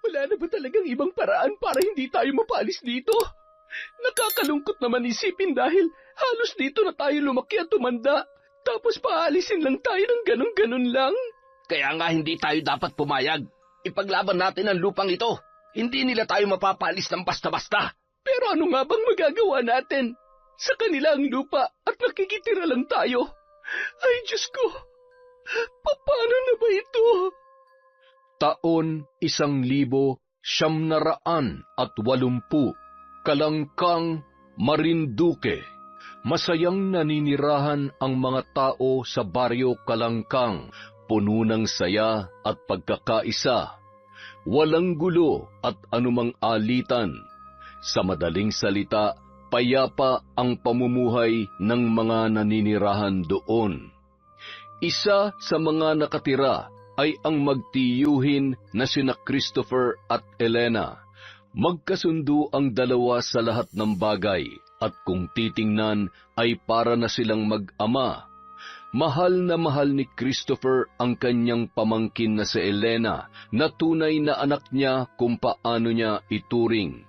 Wala na ba talagang ibang paraan para hindi tayo mapalis dito? Nakakalungkot naman isipin dahil halos dito na tayo lumaki at tumanda. Tapos paalisin lang tayo ng ganun-ganun lang. Kaya nga hindi tayo dapat pumayag. Ipaglaban natin ang lupang ito. Hindi nila tayo mapapalis ng basta-basta. Pero ano nga bang magagawa natin? Sa kanila ang lupa at nakikitira lang tayo. Ay, Diyos ko! Paano na ba ito? Taon 1980, Kalangkang, Marinduque. Masayang naninirahan ang mga tao sa baryo Kalangkang, puno ng saya at pagkakaisa. Walang gulo at anumang alitan. Sa madaling salita, payapa ang pamumuhay ng mga naninirahan doon. Isa sa mga nakatira ay ang magtiyuhin na sina Christopher at Elena. Magkasundo ang dalawa sa lahat ng bagay at kung titingnan ay para na silang mag-ama. Mahal na mahal ni Christopher ang kanyang pamangkin na si Elena na tunay na anak niya kung paano niya ituring.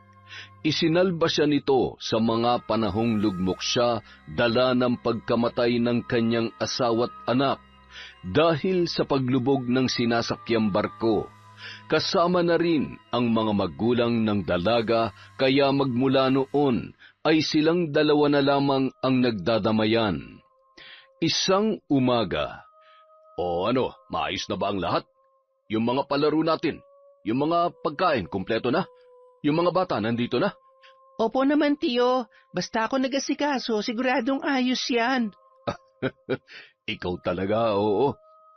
Isinalba siya nito sa mga panahong lugmok siya dala ng pagkamatay ng kanyang asawa't anak dahil sa paglubog ng sinasakyang barko. Kasama na rin ang mga magulang ng dalaga kaya magmula noon ay silang dalawa na lamang ang nagdadamayan. Isang umaga. O ano, maayos na ba ang lahat? Yung mga palaro natin, yung mga pagkain, kumpleto na? Yung mga bata nandito na? Opo naman, Tiyo. Basta ako nag-asikaso, siguradong ayos yan. Ikaw talaga, oo.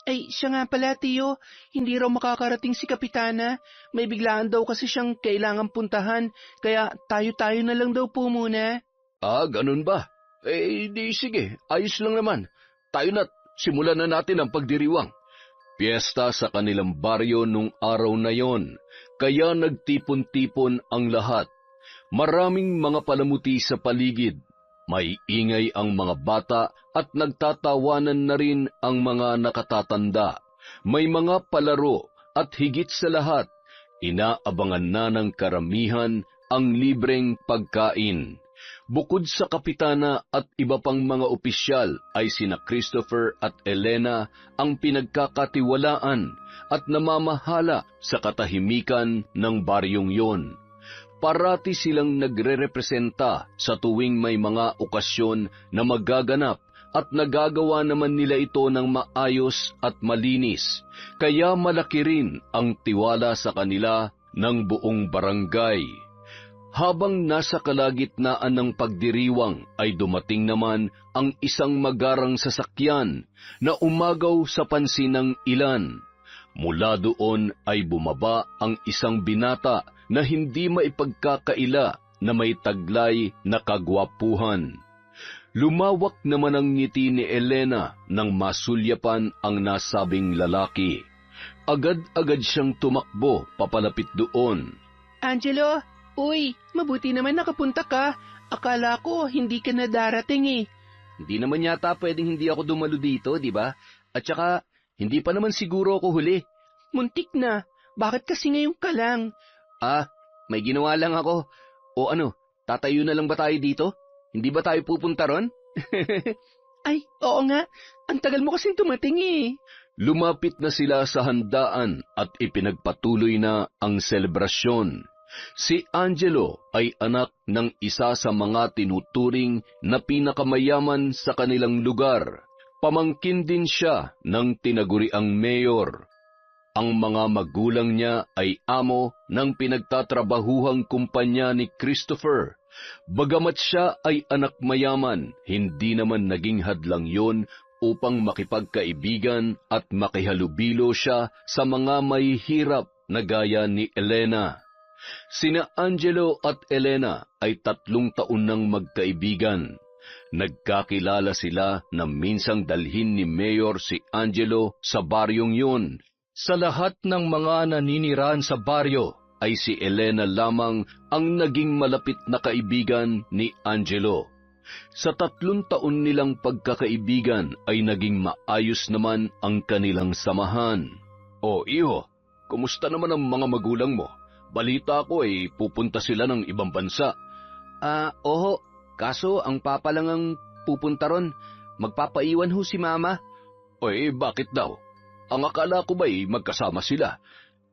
Ay, siya nga pala, Tiyo. Hindi raw makakarating si Kapitana. May biglaan daw kasi siyang kailangang puntahan, kaya tayo-tayo na lang daw po muna. Ah, ganun ba? Di sige, ayos lang naman. Tayo na't simulan na natin ang pagdiriwang. Piyesta sa kanilang baryo nung araw na yon, kaya nagtipon-tipon ang lahat. Maraming mga palamuti sa paligid. May ingay ang mga bata at nagtatawanan na rin ang mga nakatatanda. May mga palaro at higit sa lahat, inaabangan na ng karamihan ang libreng pagkain. Bukod sa kapitana at iba pang mga opisyal ay sina Christopher at Elena ang pinagkakatiwalaan at namamahala sa katahimikan ng baryong yon. Parati silang nagre-representa sa tuwing may mga okasyon na magaganap at nagagawa naman nila ito ng maayos at malinis, kaya malaki rin ang tiwala sa kanila ng buong barangay. Habang nasa kalagitnaan ng pagdiriwang ay dumating naman ang isang magarang sasakyan na umagaw sa pansin ng ilan. Mula doon ay bumaba ang isang binata na hindi maipagkakaila na may taglay na kagwapuhan. Lumawak naman ang ngiti ni Elena nang masulyapan ang nasabing lalaki. Agad-agad siyang tumakbo papalapit doon. Angelo, uy, mabuti naman nakapunta ka. Akala ko hindi ka na darating eh. Hindi naman yata pwedeng hindi ako dumalo dito, di ba? At saka, hindi pa naman siguro ako huli. Muntik na. Bakit kasi ngayon ka lang? May ginawa lang ako. O ano, tatayo na lang ba tayo dito? Hindi ba tayo pupunta ron? Ay, oo nga. Ang tagal mo kasing tumating eh. Lumapit na sila sa handaan at ipinagpatuloy na ang selebrasyon. Si Angelo ay anak ng isa sa mga tinuturing na pinakamayaman sa kanilang lugar. Pamangkin din siya ng tinaguriang mayor. Ang mga magulang niya ay amo ng pinagtatrabahuhang kumpanya ni Christopher. Bagamat siya ay anak mayaman, hindi naman naging hadlang yon upang makipagkaibigan at makihalubilo siya sa mga mahihirap na gaya ni Elena. Sina Angelo at Elena ay 3 taon nang magkaibigan. Nagkakilala sila na minsang dalhin ni Mayor si Angelo sa baryong yun. Sa lahat ng mga naninirahan sa baryo ay si Elena lamang ang naging malapit na kaibigan ni Angelo. Sa 3 taon nilang pagkakaibigan ay naging maayos naman ang kanilang samahan. O iho, kumusta naman ang mga magulang mo? Balita ko pupunta sila ng ibang bansa. Oho. Kaso ang papa lang ang pupunta ron. Magpapaiwan ho si Mama. Bakit daw? Ang akala ko magkasama sila.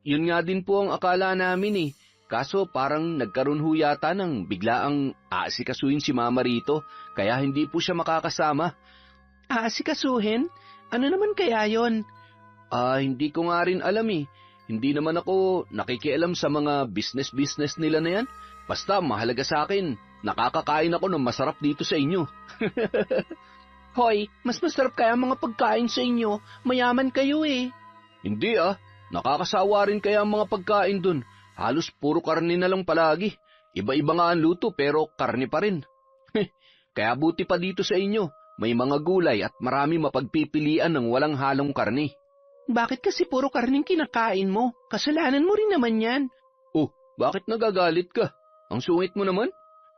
Yun nga din po ang akala namin eh. Kaso parang nagkaroon ho yata ng biglaang aasikasuhin si Mama rito, kaya hindi po siya makakasama. Aasikasuhin? Ano naman kaya yon? Hindi ko nga rin alam eh. Hindi naman ako nakikialam sa mga business nila na yan. Basta mahalaga sa akin, nakakakain ako ng masarap dito sa inyo. Hoy, mas masarap kaya ang mga pagkain sa inyo. Mayaman kayo eh. Hindi nakakasawa rin kaya ang mga pagkain dun. Halos puro karne na lang palagi. Iba-iba nga ang luto pero karne pa rin. Kaya buti pa dito sa inyo. May mga gulay at marami mapagpipilian ng walang halong karne. Bakit kasi puro karning kinakain mo? Kasalanan mo rin naman yan. Bakit nagagalit ka? Ang sungit mo naman?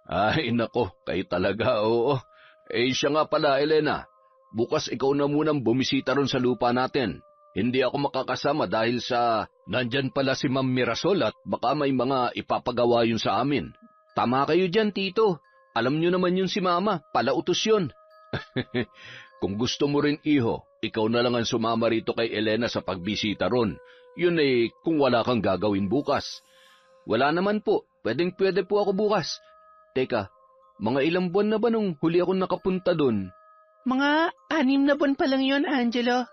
Ay, nako, kayo talaga, oo. Siya nga pala, Elena. Bukas ikaw na munang bumisita ron sa lupa natin. Hindi ako makakasama dahil sa nandyan pala si Ma'am Mirasol at baka may mga ipapagawa yun sa amin. Tama kayo dyan, Tito. Alam nyo naman yun si Mama, palautos yun. Kung gusto mo rin, iho, ikaw na lang ang sumama rito kay Elena sa pagbisita ron. Yun kung wala kang gagawin bukas. Wala naman po, pwede po ako bukas. Teka, mga ilang buwan na ba nung huli akong nakapunta dun? Mga 6 na buwan pa lang yun, Angelo.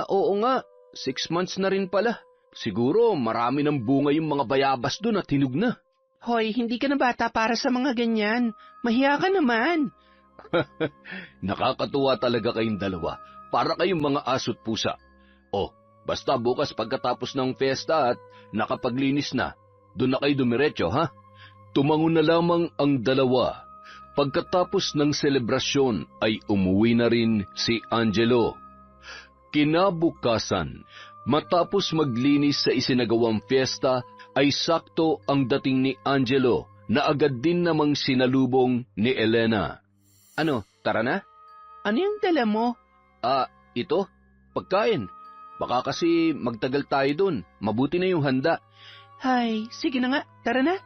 Oo nga, 6 months na rin pala. Siguro marami ng bunga yung mga bayabas dun at hinog na. Hoy, hindi ka na bata para sa mga ganyan. Mahiya ka naman. Nakakatuwa talaga kayong dalawa. Para kayong mga aso't pusa. Basta bukas pagkatapos ng fiesta at nakapaglinis na, doon na kayo dumiretso, ha? Tumango na lamang ang dalawa. Pagkatapos ng selebrasyon ay umuwi na rin si Angelo. Kinabukasan, matapos maglinis sa isinagawang fiesta, ay sakto ang dating ni Angelo na agad din namang sinalubong ni Elena. Ano, tara na? Ano yung dala mo? Ito, pagkain. Baka kasi magtagal tayo dun. Mabuti na yung handa. Hay, sige na nga, tara na.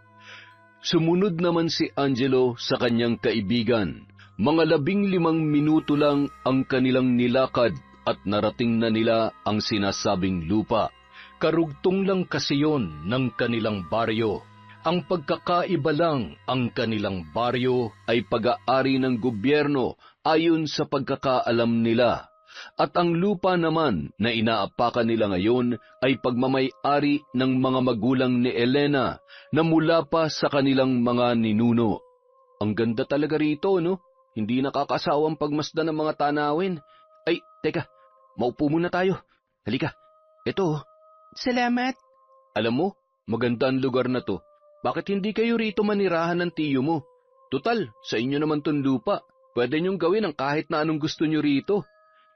Sumunod naman si Angelo sa kanyang kaibigan. Mga 15 minuto lang ang kanilang nilakad at narating na nila ang sinasabing lupa. Karugtong lang kasi yon ng kanilang baryo. Ang pagkakaiba lang, ang kanilang baryo ay pag-aari ng gobyerno ayon sa pagkakaalam nila. At ang lupa naman na inaapakan nila ngayon ay pagmamay-ari ng mga magulang ni Elena na mula pa sa kanilang mga ninuno. Ang ganda talaga rito, no? Hindi nakakasawang pagmasdan ng mga tanawin. Ay, teka, maupo muna tayo. Halika, eto. Salamat. Alam mo, maganda ang lugar na to. Bakit hindi kayo rito manirahan ng tiyo mo? Tutal, sa inyo naman tong lupa. Pwede niyong gawin ang kahit na anong gusto niyo rito.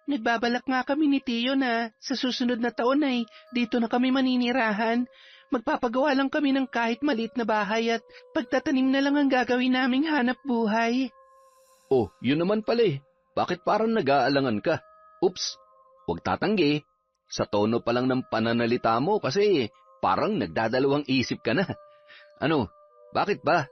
Nagbabalak nga kami ni Tiyo na sa susunod na taon ay dito na kami maninirahan. Magpapagawa lang kami ng kahit maliit na bahay at pagtatanim na lang ang gagawin naming hanap buhay. Yun naman pala eh. Bakit parang nag-aalangan ka? Oops, huwag tatanggi. Sa tono pa lang ng pananalita mo kasi parang nagdadalawang isip ka na. Ano, bakit ba?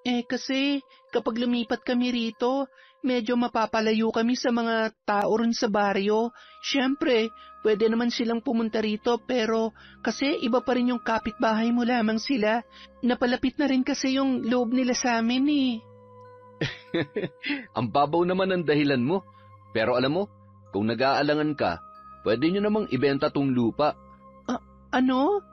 Kasi kapag lumipat kami rito, medyo mapapalayo kami sa mga tao ron sa baryo. Siyempre, pwede naman silang pumunta rito pero kasi iba pa rin yung kapitbahay mo lamang sila. Napalapit na rin kasi yung loob nila sa amin eh. Ang babaw naman ang dahilan mo. Pero alam mo, kung nag-aalangan ka, pwede nyo namang ibenta tong lupa. Ano?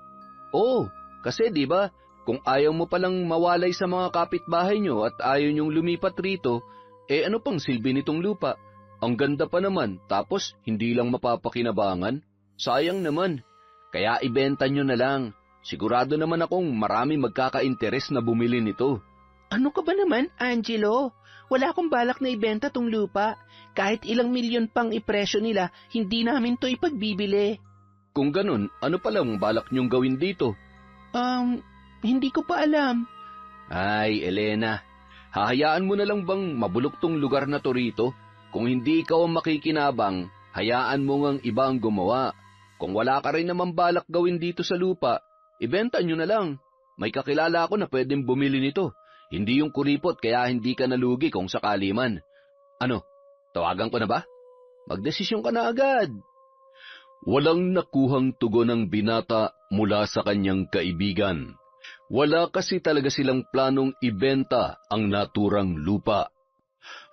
Oo, kasi di ba? Kung ayaw mo palang mawalay sa mga kapitbahay nyo at ayaw nyong lumipat rito, ano pang silbi nitong lupa? Ang ganda pa naman, tapos hindi lang mapapakinabangan? Sayang naman. Kaya ibenta nyo na lang. Sigurado naman akong marami magkaka-interes na bumili nito. Ano ka ba naman, Angelo? Wala akong balak na ibenta tong lupa. Kahit ilang milyon pang ipresyo nila, hindi namin to ipagbibili. Kung ganun, ano palang balak nyong gawin dito? Hindi ko pa alam. Ay, Elena, hahayaan mo na lang bang mabulok tong lugar na to rito? Kung hindi ikaw ang makikinabang, hayaan mo ngang iba ang gumawa. Kung wala ka rin naman balak gawin dito sa lupa, ibenta nyo na lang. May kakilala ako na pwedeng bumili nito. Hindi yung kuripot kaya hindi ka nalugi kung sakali man. Ano, tawagan ko na ba? Magdesisyon ka na agad. Walang nakuhang tugon ng binata mula sa kanyang kaibigan. Wala kasi talaga silang planong ibenta ang naturang lupa.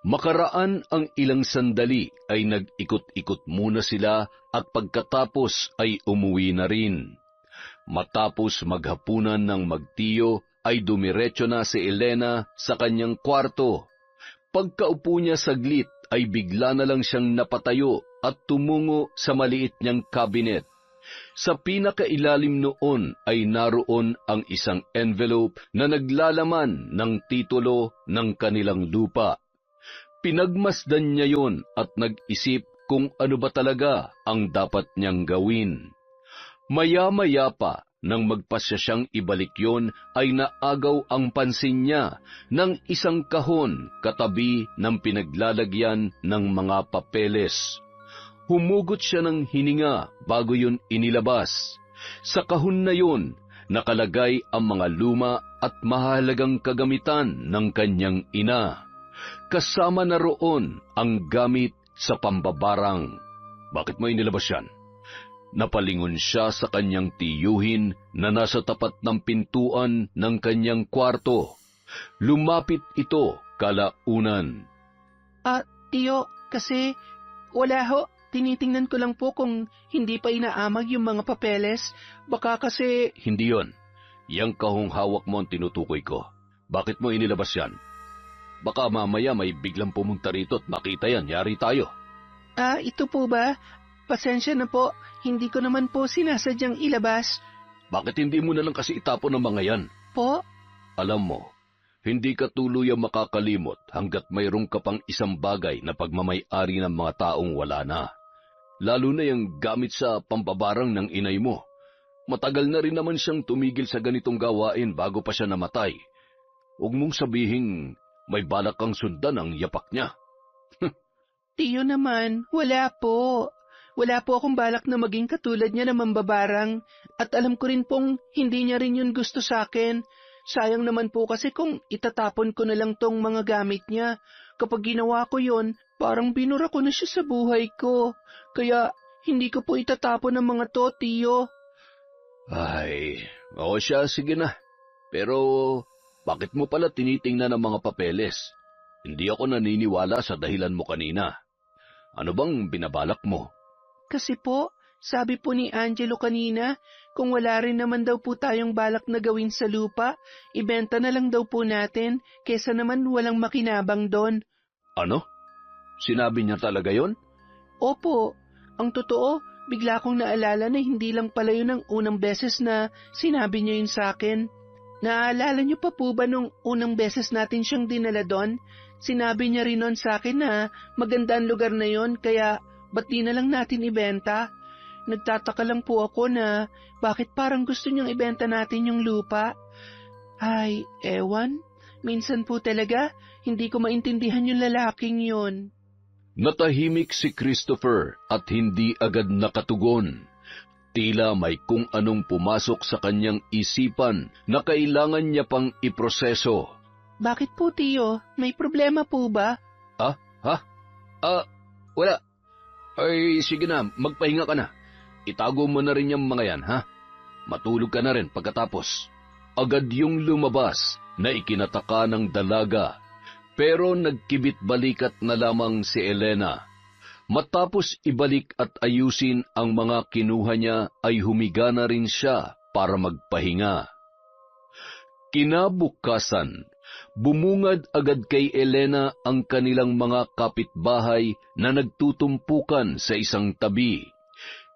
Makaraan ang ilang sandali ay nag-ikot-ikot muna sila at pagkatapos ay umuwi na rin. Matapos maghapunan ng magtiyo ay dumiretso na si Elena sa kanyang kwarto. Pagkaupo niya saglit ay bigla na lang siyang napatayo at tumungo sa maliit niyang cabinet. Sa pinakailalim noon ay naroon ang isang envelope na naglalaman ng titulo ng kanilang lupa. Pinagmasdan niya yon at nag-isip kung ano ba talaga ang dapat niyang gawin. Maya-maya pa, nang magpasya siyang ibalik yon, ay naagaw ang pansin niya ng isang kahon katabi ng pinaglalagyan ng mga papeles. Humugot siya ng hininga bago yun inilabas. Sa kahon na yun, nakalagay ang mga luma at mahalagang kagamitan ng kanyang ina. Kasama na roon ang gamit sa pambabarang. Bakit mo inilabas yan? Napalingon siya sa kanyang tiyuhin na nasa tapat ng pintuan ng kanyang kwarto. Lumapit ito kalaunan. Tiyo, kasi wala ho. Tinitingnan ko lang po kung hindi pa inaamag yung mga papeles. Baka kasi... Hindi yon. Yang kahong hawak mo ang tinutukoy ko. Bakit mo inilabas yan? Baka mamaya may biglang pumunta rito at makita yan. Yari tayo. Ito po ba? Pasensya na po. Hindi ko naman po sinasadyang ilabas. Bakit hindi mo na lang kasi itapon ang mga yan? Po? Alam mo, hindi ka tuluyang makakalimot hanggat mayroong ka pang isang bagay na pagmamay-ari ng mga taong wala na. Lalo na yung gamit sa pambabarang ng inay mo. Matagal na rin naman siyang tumigil sa ganitong gawain bago pa siya namatay. Huwag mong sabihing may balak kang sundan ang yapak niya. Tiyo naman, wala po. Wala po akong balak na maging katulad niya na mambabarang. At alam ko rin pong hindi niya rin yun gusto sa akin. Sayang naman po kasi kung itatapon ko na lang tong mga gamit niya. Kapag ginawa ko yon, parang binura ko na siya sa buhay ko. Kaya hindi ko po itatapon ang mga to, Tiyo. Ay, oo siya, sige na. Pero bakit mo pala tinitingnan ang mga papeles? Hindi ako naniniwala sa dahilan mo kanina. Ano bang binabalak mo? Kasi po, sabi po ni Angelo kanina, kung wala rin naman daw po tayong balak na gawin sa lupa, ibenta na lang daw po natin, kesa naman walang makinabang doon. Ano? Sinabi niya talaga yon? Opo, ang totoo, bigla kong naalala na hindi lang pala yun ang unang beses na sinabi niya yun sa akin. Naaalala niyo pa po ba nung unang beses natin siyang dinala doon? Sinabi niya rin nun sa akin na maganda ang lugar na yon, kaya ba't di na lang natin ibenta? Nagtataka lang po ako na bakit parang gusto niyang ibenta natin yung lupa. Ay, ewan. Minsan po talaga, hindi ko maintindihan yung lalaking yun. Natahimik si Christopher at hindi agad nakatugon. Tila may kung anong pumasok sa kanyang isipan na kailangan niya pang iproseso. Bakit po, Tiyo? May problema po ba? Wala. Ay, sige na, magpahinga ka na. Itago mo na rin yung mga yan, ha? Matulog ka na rin pagkatapos. Agad yung lumabas na ikinataka ng dalaga, pero nagkibit balikat na lamang si Elena. Matapos ibalik at ayusin ang mga kinuha niya ay humiga na rin siya para magpahinga. Kinabukasan, bumungad agad kay Elena ang kanilang mga kapitbahay na nagtutumpukan sa isang tabi.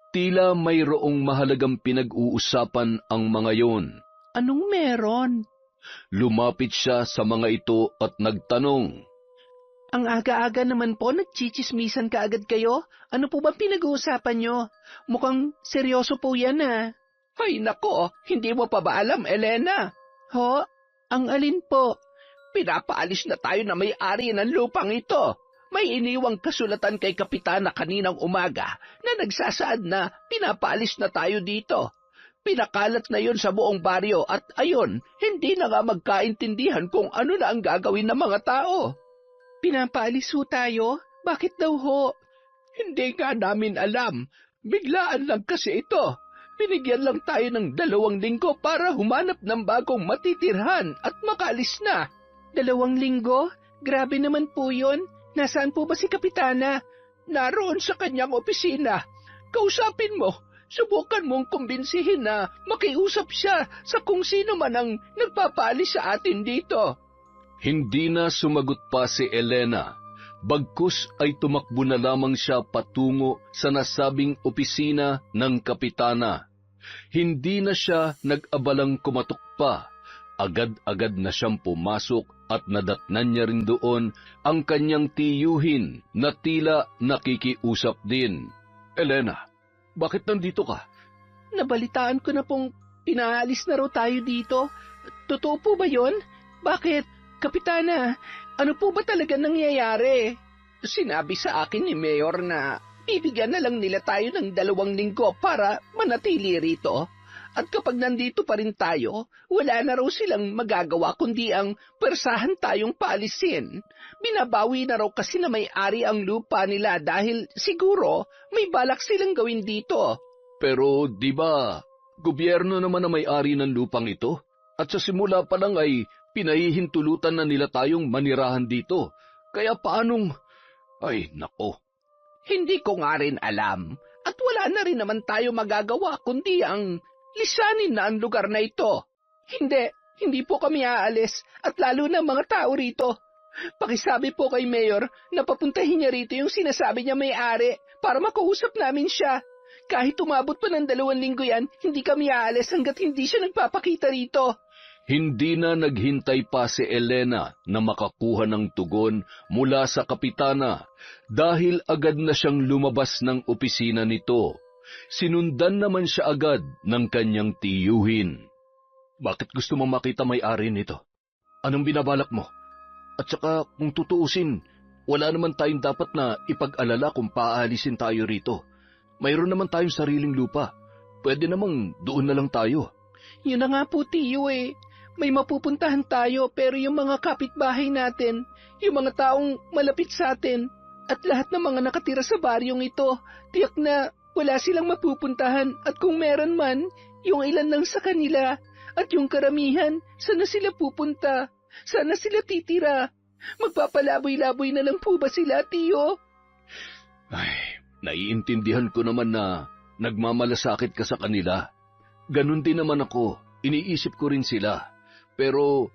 Tila mayroong mahalagang pinag-uusapan ang mga yon. Anong meron? Lumapit siya sa mga ito at nagtanong. Ang aga-aga naman po, nagchichismisan ka agad kayo? Ano po ba pinag-uusapan nyo? Mukhang seryoso po yan Ay nako, hindi mo pa ba alam, Elena? Ho? Ang alin po? Pinapaalis na tayo na may-ari ng lupang ito. May iniwang kasulatan kay Kapitana kaninang umaga na nagsasaad na pinapaalis na tayo dito. Pinakalat na yon sa buong baryo at ayon, hindi na nga magkaintindihan kung ano na ang gagawin ng mga tao. Pinapaalis ho tayo? Bakit daw ho? Hindi nga namin alam. Biglaan lang kasi ito. Binigyan lang tayo ng 2 linggo para humanap ng bagong matitirhan at makalis na. 2 linggo? Grabe naman po yun. Nasaan po ba si Kapitana? Naroon sa kanyang opisina. Kausapin mo. Subukan mong kumbinsihin na makiusap siya sa kung sino man ang nagpapaalis sa atin dito. Hindi na sumagot pa si Elena. Bagkus ay tumakbo na lamang siya patungo sa nasabing opisina ng kapitana. Hindi na siya nag-abalang kumatok pa. Agad-agad na siyang pumasok at nadatnan niya rin doon ang kanyang tiyuhin na tila nakikiusap din. Elena, bakit nandito ka? Nabalitaan ko na pong pinaalis na raw tayo dito. Totoo po ba yon? Bakit? Kapitana, ano po ba talaga nangyayari? Sinabi sa akin ni Mayor na bibigyan na lang nila tayo ng 2 linggo para manatili rito. At kapag nandito pa rin tayo, wala na raw silang magagawa kundi ang persahan tayong paalisin. Binabawi na raw kasi na may-ari ang lupa nila dahil siguro may balak silang gawin dito. Pero di ba, gobyerno naman na may-ari ng lupang ito? At sa simula pa lang ay pinahihintulutan na nila tayong manirahan dito. Kaya paanong... Ay, nako. Hindi ko nga rin alam. At wala na rin naman tayo magagawa kundi ang lisanin na ang lugar na ito. Hindi po kami aalis at lalo na mga tao rito. Pakisabi po kay Mayor na papuntahin niya rito yung sinasabi niya may-ari para makausap namin siya. Kahit umabot pa ng 2 linggo yan, hindi kami aalis hanggat hindi siya nagpapakita rito. Hindi na naghintay pa si Elena na makakuha ng tugon mula sa kapitana dahil agad na siyang lumabas ng opisina nito. Sinundan naman siya agad ng kanyang tiyuhin. Bakit gusto mong makita may-ari nito? Anong binabalak mo? At saka kung tutuusin, wala naman tayong dapat na ipag-alala kung paalisin tayo rito. Mayroon naman tayong sariling lupa. Pwede namang doon na lang tayo. Yun na nga po, tiyo eh. May mapupuntahan tayo pero yung mga kapitbahay natin, yung mga taong malapit sa atin, at lahat ng mga nakatira sa baryong ito, tiyak na wala silang mapupuntahan at kung meron man, yung ilan lang sa kanila at yung karamihan, sana sila pupunta, sana sila titira. Magpapalaboy-laboy na lang po ba sila, tiyo? Ay, naiintindihan ko naman na nagmamalasakit ka sa kanila. Ganon din naman ako, iniisip ko rin sila. Pero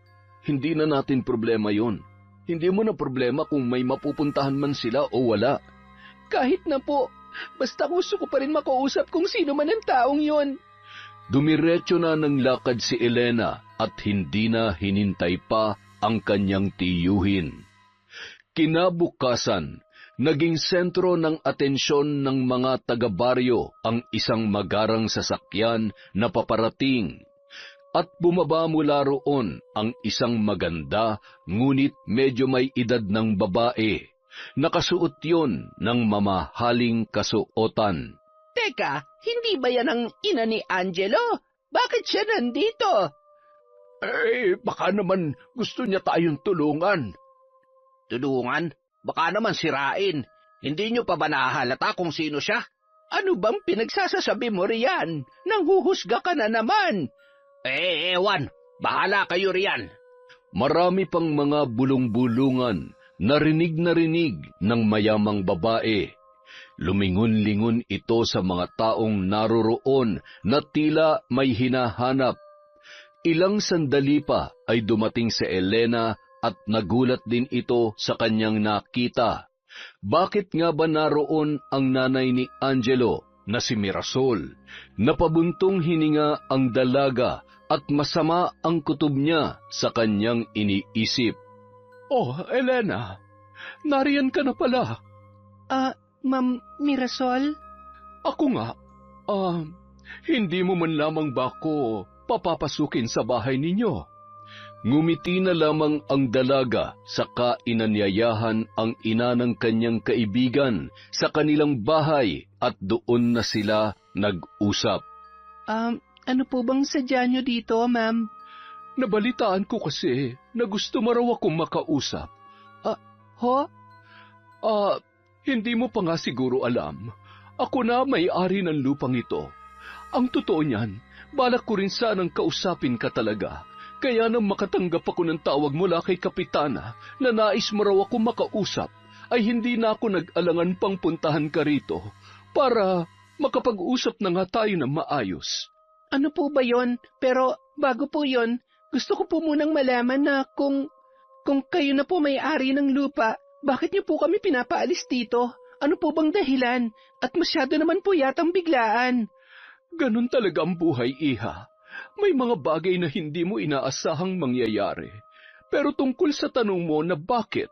hindi na natin problema yon. Hindi mo na problema kung may mapupuntahan man sila o wala. Kahit na po, basta gusto ko pa rin makausap kung sino man ang taong yon. Dumiretso na ng lakad si Elena at hindi na hinintay pa ang kanyang tiyuhin. Kinabukasan, naging sentro ng atensyon ng mga taga-baryo ang isang magarang sasakyan na paparating. At bumaba mula roon ang isang maganda ngunit medyo may edad ng babae. Nakasuot yon ng mamahaling kasuotan. Teka, hindi ba yan ang ina ni Angelo? Bakit siya nandito? Baka naman gusto niya tayong tulungan. Tulungan? Baka naman sirain. Hindi niyo pa ba nahahalata kung sino siya? Ano bang pinagsasasabi mo riyan? Nanghuhusga ka na naman. Ewan. Bahala kayo riyan. Marami pang mga bulong-bulungan, narinig ng mayamang babae. Lumingon-lingon ito sa mga taong naroroon na tila may hinahanap. Ilang sandali pa ay dumating si Elena at nagulat din ito sa kanyang nakita. Bakit nga ba naroon ang nanay ni Angelo na si Mirasol? Napabuntong hininga ang dalaga at masama ang kutob niya sa kanyang iniisip. Oh, Elena, nariyan ka na pala. Ma'am Mirasol? Ako nga. Hindi mo man lamang ba ako papapasukin sa bahay ninyo? Ngumiti na lamang ang dalaga saka inanyayahan ang ina ng kanyang kaibigan sa kanilang bahay at doon na sila nag-usap. Ano po bang sadya nyo dito, ma'am? Nabalitaan ko kasi na gusto mo raw akong makausap. Ho? Hindi mo pa nga siguro alam. Ako na may-ari ng lupang ito. Ang totoo niyan, balak ko rin sanang kausapin ka talaga. Kaya nang makatanggap ako ng tawag mula kay Kapitana na nais mo raw ako makausap, ay hindi na ako nag-alangan pang puntahan ka rito para makapag-usap na nga tayo ng maayos. Ano po ba yon? Pero bago po yon, gusto ko po munang malaman na kung kayo na po may-ari ng lupa, bakit niyo po kami pinapaalis dito? Ano po bang dahilan? At masyado naman po yatang biglaan. Ganun talaga ang buhay, Iha. May mga bagay na hindi mo inaasahang mangyayari. Pero tungkol sa tanong mo na bakit,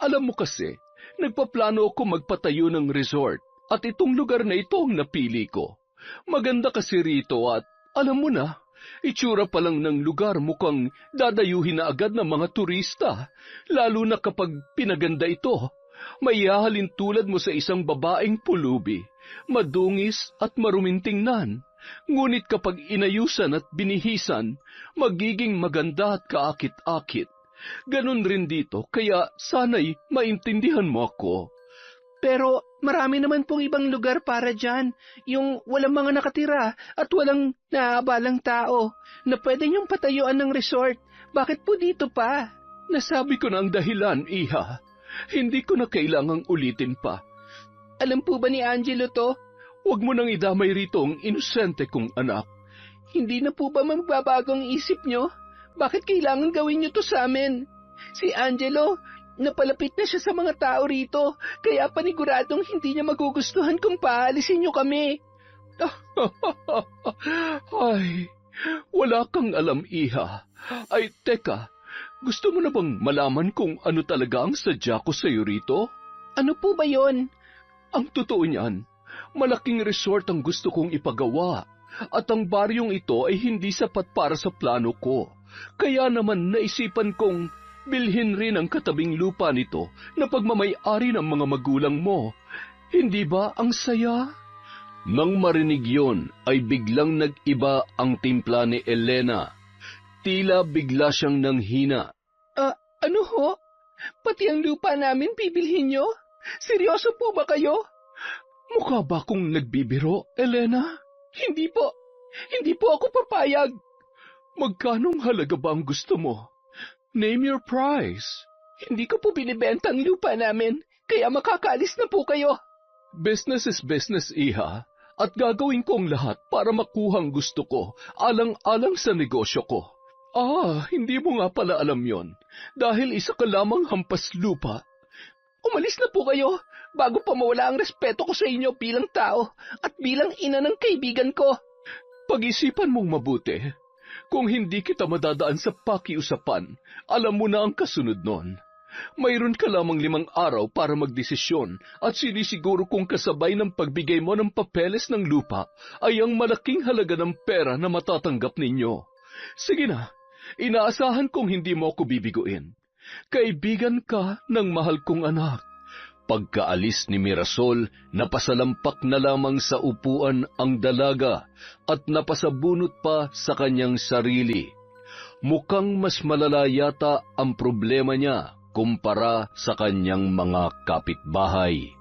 alam mo kasi, nagpaplano ako magpatayo ng resort at itong lugar na ito ang napili ko. Maganda kasi rito at alam mo na, itsura pa lang ng lugar mukhang dadayuhin na agad ng mga turista, lalo na kapag pinaganda ito. May hahalin tulad mo sa isang babaeng pulubi, madungis at maruming tingnan. Ngunit kapag inayusan at binihisan, magiging maganda at kaakit-akit. Ganon rin dito, kaya sana'y maintindihan mo ako. Pero marami naman pong ibang lugar para dyan, yung walang mga nakatira at walang naabalang tao, na pwede niyong patayuan ng resort. Bakit po dito pa? Nasabi ko na ang dahilan, Iha. Hindi ko na kailangang ulitin pa. Alam po ba ni Angelo to? Huwag mo nang idamay rito ang inosente kong anak. Hindi na po ba magbabagong isip nyo? Bakit kailangan gawin nyo to sa amin? Si Angelo, napalapit na siya sa mga tao rito, kaya paniguradong hindi niya magugustuhan kung paalisin nyo kami. Ay, wala kang alam, Iha. Ay, teka, gusto mo na bang malaman kung ano talaga ang sadya ko sa iyo rito? Ano po ba yon? Ang totoo niyan, malaking resort ang gusto kong ipagawa, at ang baryong ito ay hindi sapat para sa plano ko. Kaya naman naisipan kong bilhin rin ang katabing lupa nito na pagmamay-ari ng mga magulang mo. Hindi ba ang saya? Nang marinig yon, ay biglang nag-iba ang timpla ni Elena. Tila bigla siyang nanghina. Ano ho? Pati ang lupa namin bibilhin nyo? Seryoso po ba kayo? Mukha ba akong nagbibiro, Elena? Hindi po. Hindi po ako papayag. Magkanong halaga ba ang gusto mo? Name your price. Hindi ko po binibenta ang lupa namin, kaya makakaalis na po kayo. Business is business, Iha. At gagawin ko ang lahat para makuha ang gusto ko, alang-alang sa negosyo ko. Hindi mo nga pala alam yon. Dahil isa ka lamang hampas lupa. Umalis na po kayo, bago pa mawala ang respeto ko sa inyo bilang tao at bilang ina ng kaibigan ko. Pag-isipan mong mabuti. Kung hindi kita madadaan sa pakiusapan, alam mo na ang kasunod nun. Mayroon ka lamang 5 araw para magdesisyon at sinisiguro kong kasabay ng pagbigay mo ng papeles ng lupa ay ang malaking halaga ng pera na matatanggap ninyo. Sige na. Inaasahan kong hindi mo ako bibiguin. Kaibigan ka ng mahal kong anak. Pagkaalis ni Mirasol, napasalampak na lamang sa upuan ang dalaga at napasabunot pa sa kanyang sarili. Mukhang mas malala yata ang problema niya kumpara sa kanyang mga kapitbahay.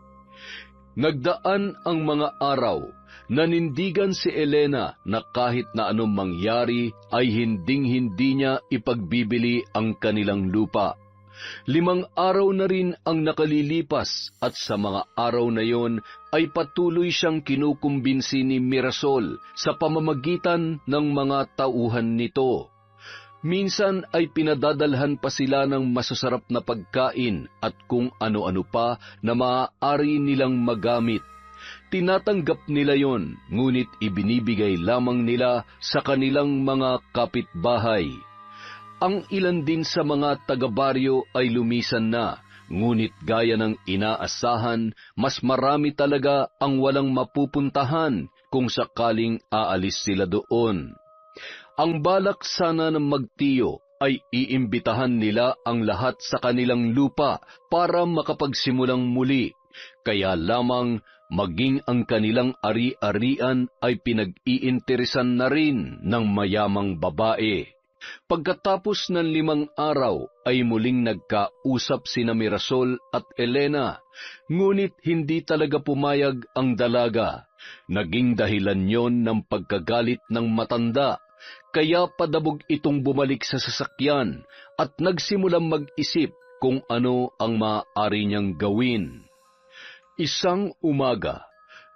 Nagdaan ang mga araw. Nanindigan si Elena na kahit na anong mangyari ay hinding-hindi niya ipagbibili ang kanilang lupa. 5 araw na rin ang nakalilipas at sa mga araw na yon ay patuloy siyang kinukumbinsi ni Mirasol sa pamamagitan ng mga tauhan nito. Minsan ay pinadadalhan pa sila ng masasarap na pagkain at kung ano-ano pa na maaari nilang magamit. Tinatanggap nila yon, ngunit ibinibigay lamang nila sa kanilang mga kapitbahay. Ang ilan din sa mga taga-baryo ay lumisan na, ngunit gaya ng inaasahan, mas marami talaga ang walang mapupuntahan kung sakaling aalis sila doon. Ang balak sana ng magtiyo ay iimbitahan nila ang lahat sa kanilang lupa para makapagsimulang muli. Kaya lamang maging ang kanilang ari-arian ay pinag-iinteresan na rin ng mayamang babae. Pagkatapos ng 5 araw ay muling nagkausap sina Mirasol at Elena, ngunit hindi talaga pumayag ang dalaga. Naging dahilan yon ng pagkagalit ng matanda, kaya padabog itong bumalik sa sasakyan at nagsimulang mag-isip kung ano ang maaari niyang gawin. Isang umaga,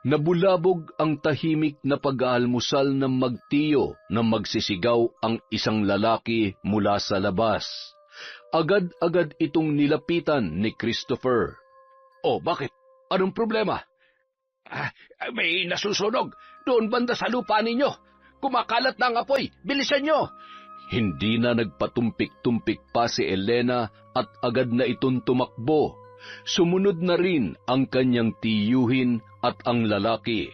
nabulabog ang tahimik na pag-aalmusal ng magtiyo na magsisigaw ang isang lalaki mula sa labas. Agad-agad itong nilapitan ni Christopher. Oh, bakit? Anong problema? May nasusunog. Doon banda sa lupa ninyo. Kumakalat na ang apoy. Bilisan nyo! Hindi na nagpatumpik-tumpik pa si Elena at agad na itong tumakbo. Sumunod na rin ang kanyang tiyuhin at ang lalaki.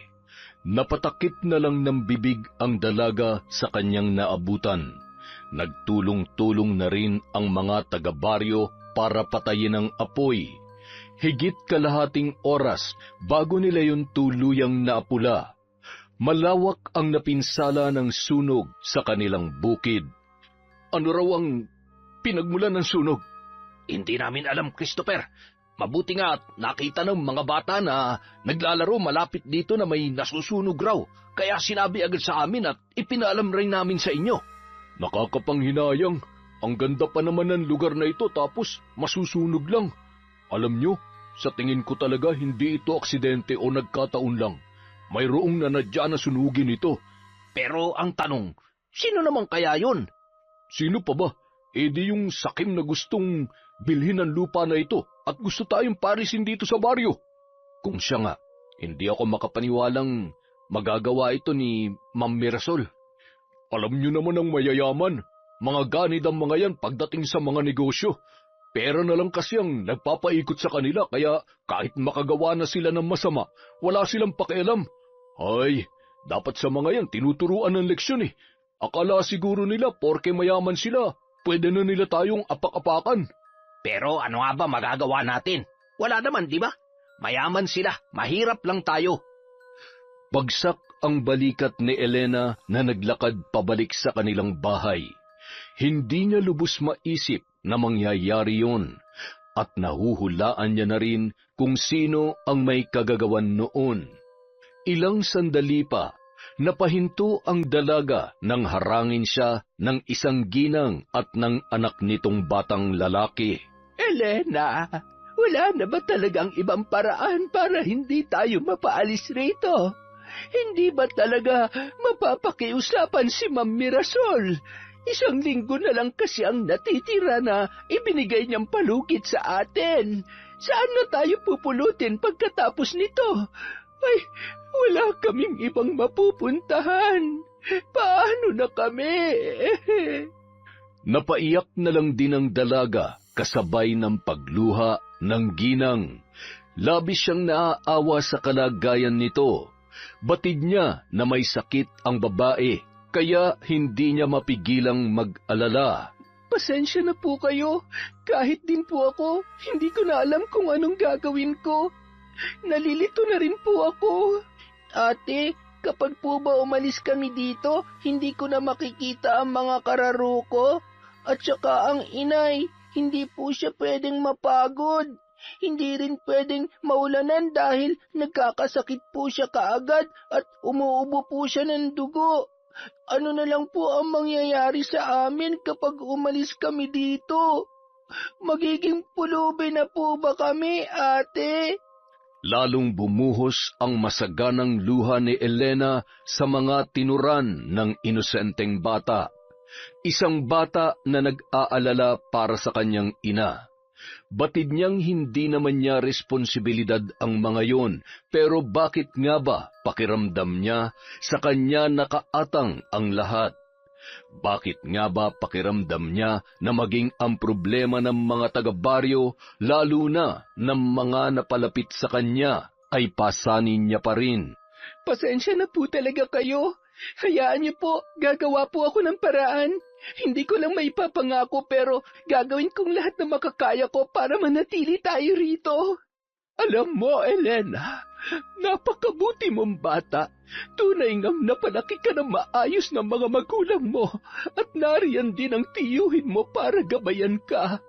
Napatakip na lang ng bibig ang dalaga sa kanyang naabutan. Nagtulong-tulong na rin ang mga taga-baryo para patayin ang apoy. Higit kalahating oras bago nila yung tuluyang naapula. Malawak ang napinsala ng sunog sa kanilang bukid. Ano raw ang pinagmulan ng sunog? Hindi namin alam, Christopher. Mabuti nga at nakita ng mga bata na naglalaro malapit dito na may nasusunog raw. Kaya sinabi agad sa amin at ipinaalam rin namin sa inyo. Nakakapanghinayang. Ang ganda pa naman ng lugar na ito tapos masusunog lang. Alam nyo, sa tingin ko talaga hindi ito aksidente o nagkataon lang. Mayroong nanadya na sunugin ito. Pero ang tanong, sino naman kaya yun? Sino pa ba? Di yung sakim na gustong bilhin ang lupa na ito at gusto tayong parisin dito sa baryo. Kung siya nga, hindi ako makapaniwalang magagawa ito ni Ma'am Mirasol. Alam niyo naman ang mayayaman, mga ganid ang mga yan pagdating sa mga negosyo. Pera na lang kasi ang nagpapaikot sa kanila kaya kahit makagawa na sila ng masama, wala silang pakialam. Ay, dapat sa mga yan tinuturuan ng leksyon eh. Akala siguro nila porke mayaman sila, pwede na nila tayong apak-apakan. Pero ano nga ba magagawa natin? Wala naman, di ba? Mayaman sila, mahirap lang tayo. Bagsak ang balikat ni Elena na naglakad pabalik sa kanilang bahay. Hindi niya lubos maisip na mangyayari yun at nahuhulaan niya na rin kung sino ang may kagagawan noon. Ilang sandali pa, napahinto ang dalaga nang harangin siya ng isang ginang at ng anak nitong batang lalaki. Elena, wala na ba talagang ibang paraan para hindi tayo mapaalis rito? Hindi ba talaga mapapakiusapan si Ma'am Mirasol? 1 linggo na lang kasi ang natitira na ibinigay niyang palugit sa atin. Saan na tayo pupulutin pagkatapos nito? Ay, wala kaming ibang mapupuntahan. Paano na kami? Napaiyak na lang din ang dalaga kasabay ng pagluha ng ginang. Labis siyang naaawa sa kalagayan nito. Batid niya na may sakit ang babae, kaya hindi niya mapigilang mag-alala. Pasensya na po kayo. Kahit din po ako, hindi ko na alam kung anong gagawin ko. Nalilito na rin po ako. Ate, kapag po ba umalis kami dito, hindi ko na makikita ang mga kararo ko. At saka ang inay, hindi po siya pwedeng mapagod. Hindi rin pwedeng maulanan dahil nagkakasakit po siya kaagad at umuubo po siya ng dugo. Ano na lang po ang mangyayari sa amin kapag umalis kami dito? Magiging pulubi na po ba kami, ate? Lalong bumuhos ang masaganang luha ni Elena sa mga tinuran ng inosenteng bata. Isang bata na nag-aalala para sa kanyang ina. Batid niyang hindi naman niya responsibilidad ang mga yon, pero bakit nga ba pakiramdam niya sa kanya nakaatang ang lahat? Bakit nga ba pakiramdam niya na maging ang problema ng mga taga-baryo, lalo na ng mga napalapit sa kanya, ay pasanin niya pa rin? Pasensya na po talaga kayo. Hayaan niyo po, gagawa po ako ng paraan. Hindi ko lang maipapangako pero gagawin kong lahat na makakaya ko para manatili tayo rito. Alam mo, Elena, napakabuti mong bata. Tunay ngang napalaki ka ng maayos ng mga magulang mo at nariyan din ang tiyuhin mo para gabayan ka.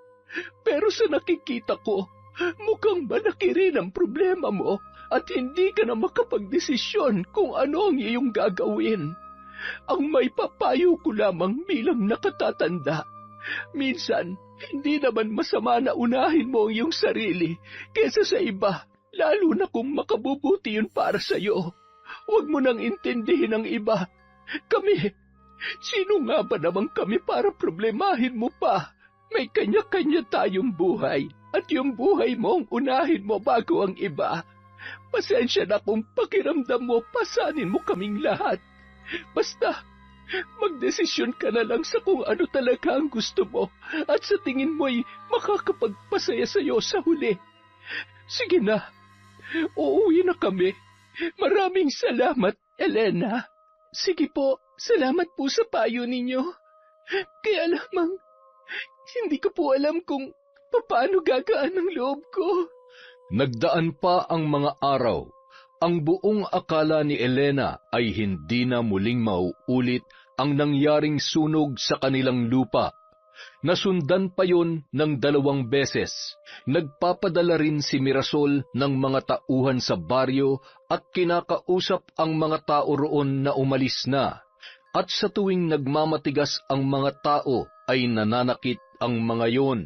Pero sa nakikita ko, mukhang malaki rin ang problema mo at hindi ka na makapagdesisyon kung ano ang iyong gagawin. Ang may papayo ko lamang bilang nakatatanda. Minsan, hindi naman masama na unahin mo ang iyong sarili kaysa sa iba, lalo na kung makabubuti yun para sa'yo. Huwag mo nang intindihin ang iba. Kami, sino nga ba naman kami para problemahin mo pa? May kanya-kanya tayong buhay at yung buhay mo ang unahin mo bago ang iba. Pasensya na kung pakiramdam mo, pasanin mo kaming lahat. Basta, magdesisyon ka na lang sa kung ano talaga ang gusto mo at sa tingin mo'y makakapagpasaya sa'yo sa huli. Sige na, uuwi na kami. Maraming salamat, Elena. Sige po, salamat po sa payo ninyo. Kaya lamang, hindi ko po alam kung paano gagaan ang loob ko. Nagdaan pa ang mga araw. Ang buong akala ni Elena ay hindi na muling mauulit ang nangyaring sunog sa kanilang lupa. Nasundan pa yon ng 2 beses. Nagpapadala rin si Mirasol ng mga tauhan sa baryo at kinakausap ang mga tao roon na umalis na. At sa tuwing nagmamatigas ang mga tao ay nananakit ang mga yon.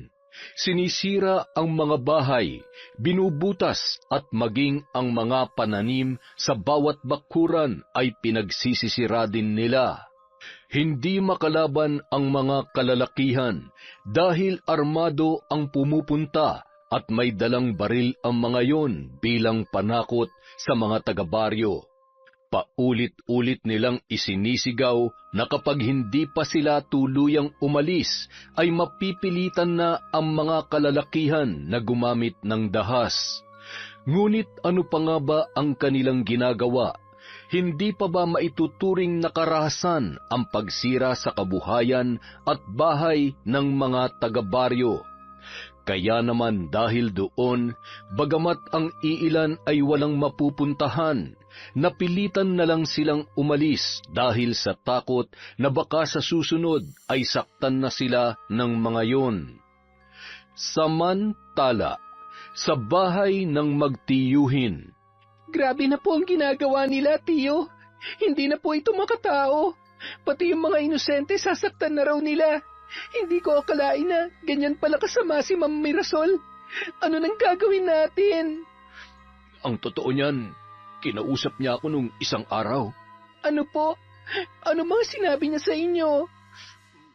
Sinisira ang mga bahay, binubutas at maging ang mga pananim sa bawat bakuran ay pinagsisisira din nila. Hindi makalaban ang mga kalalakihan dahil armado ang pumupunta at may dalang baril ang mga yon bilang panakot sa mga taga-baryo. Paulit-ulit nilang isinisigaw na kapag hindi pa sila tuluyang umalis ay mapipilitan na ang mga kalalakihan na gumamit ng dahas. Ngunit ano pa nga ba ang kanilang ginagawa? Hindi pa ba maituturing na karahasan ang pagsira sa kabuhayan at bahay ng mga taga-baryo? Kaya naman dahil doon, bagamat ang iilan ay walang mapupuntahan, napilitan na lang silang umalis dahil sa takot na baka sa susunod ay saktan na sila ng mga yon. Samantala, sa bahay ng magtiyuhin, Grabe na po ang ginagawa nila, tiyo. Hindi na po ito makatao. Pati yung mga inosente sasaktan na raw nila. Hindi ko akalain na ganyan pala kasama si Ma'am Mirasol. Ano nang gagawin natin? ang totoo niyan, kinausap niya ako nung isang araw. Ano po? Ano mga sinabi niya sa inyo?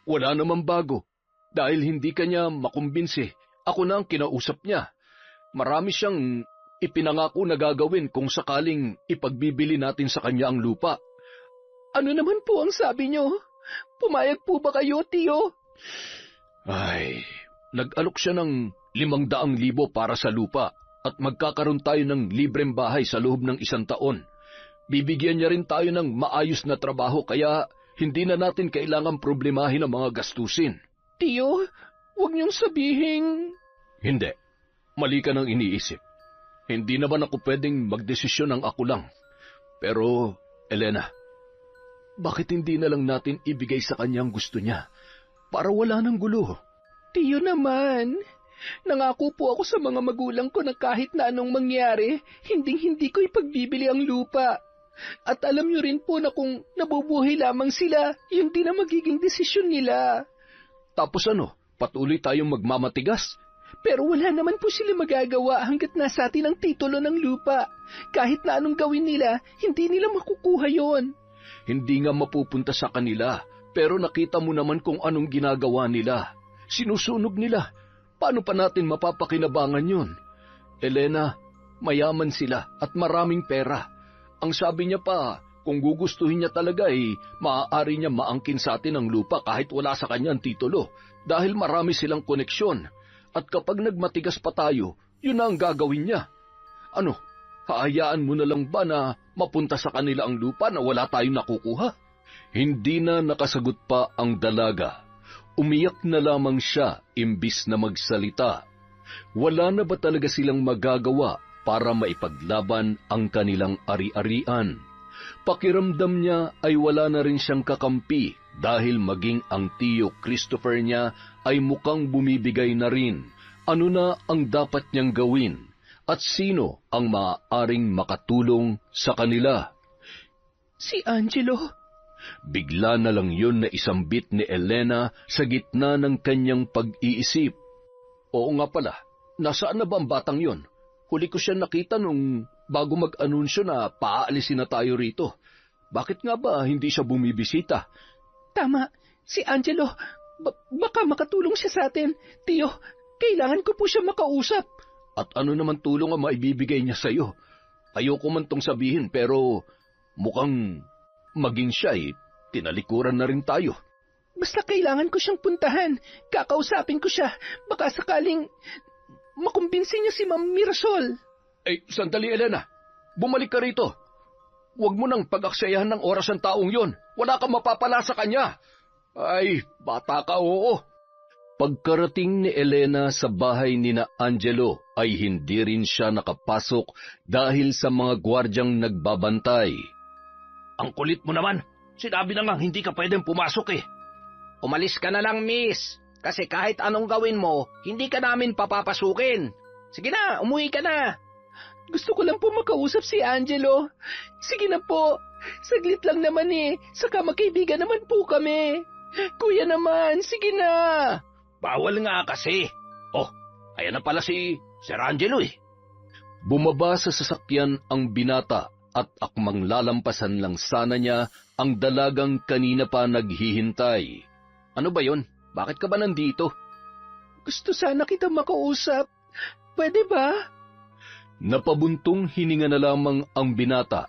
Wala namang bago. Dahil hindi kanya makumbinsi, ako na ang kinausap niya. Marami siyang ipinangako na gagawin kung sakaling ipagbibili natin sa kanya ang lupa. Ano naman po ang sabi niyo? Pumayag po ba kayo, tiyo? Ay, nag-alok siya ng 500,000 para sa lupa at magkakaroon tayo ng libreng bahay sa loob ng 1 taon. Bibigyan niya rin tayo ng maayos na trabaho kaya hindi na natin kailangang problemahin ang mga gastusin. Tiyo, huwag niyong sabihin... Hindi. Mali ka nang iniisip. Hindi naman ako pwedeng magdesisyon ng ako lang. Pero, Elena, bakit hindi na lang natin ibigay sa kanya ang gusto niya para wala ng gulo? Tiyo naman, nangako po ako sa mga magulang ko na kahit na anong mangyari, hindi ko ipagbibili ang lupa. At alam niyo rin po na kung nabubuhay lamang sila, yun din ang magiging desisyon nila. Tapos ano, patuloy tayong magmamatigas? Pero wala naman po sila magagawa hanggat nasa atin ang titulo ng lupa. Kahit na anong gawin nila, hindi nila makukuha yon. Hindi nga mapupunta sa kanila, pero nakita mo naman kung anong ginagawa nila. Sinusunog nila. Paano pa natin mapapakinabangan yun? Elena, mayaman sila at maraming pera. Ang sabi niya pa, kung gugustuhin niya talaga maaari niya maangkin sa atin ang lupa kahit wala sa kanya ang titulo dahil marami silang koneksyon. At kapag nagmatigas pa tayo, yun na ang gagawin niya. Ano, haayaan mo na lang ba na mapunta sa kanila ang lupa na wala tayong nakukuha? Hindi na nakasagot pa ang dalaga. Umiyak na lamang siya imbis na magsalita. Wala na ba talaga silang magagawa para maipaglaban ang kanilang ari-arian. Pakiramdam niya ay wala na rin siyang kakampi dahil maging ang tiyo Christopher niya ay mukhang bumibigay na rin. Ano na ang dapat niyang gawin at sino ang maaaring makatulong sa kanila? Si Angelo. Bigla na lang yun na isambit ni Elena sa gitna ng kanyang pag-iisip. Oo nga pala, nasaan na ba ang batang yon? Huli ko siya nakita nung bago mag-anunsyo na paaalisin na tayo rito. Bakit nga ba hindi siya bumibisita? Tama, si Angelo. Baka makatulong siya sa atin. Tiyo, kailangan ko po siya makausap. At ano naman tulong ang maibibigay niya sa'yo? Ayoko man tong sabihin pero mukhang maging siya tinalikuran na rin tayo. Basta kailangan ko siyang puntahan. Kakausapin ko siya. Baka sakaling makumbinsi niya si Ma'am Mirasol. Sandali Elena. Bumalik ka rito. Huwag mo nang pag-aksayahan ng oras ng taong yon. Wala kang mapapala sa kanya. Ay, bata ka, oo. Pagkarating ni Elena sa bahay ni na Angelo ay hindi rin siya nakapasok dahil sa mga gwardyang nagbabantay. Ang kulit mo naman. Sinabi na nga hindi ka pwedeng pumasok eh. Umalis ka na lang, miss. Kasi kahit anong gawin mo, hindi ka namin papapasukin. Sige na, umuwi ka na. Gusto ko lang po makausap si Angelo. Sige na po. Saglit lang naman eh. Saka magkaibigan naman po kami. Kuya naman, sige na. Bawal nga kasi. Oh, ayan na pala si Sir Angelo eh. Bumaba sa sasakyan ang binata at akmang lalampasan lang sana niya ang dalagang kanina pa naghihintay. Ano ba yon? Bakit ka ba nandito? Gusto sana kita makausap. Pwede ba? Napabuntong hininga na lamang ang binata.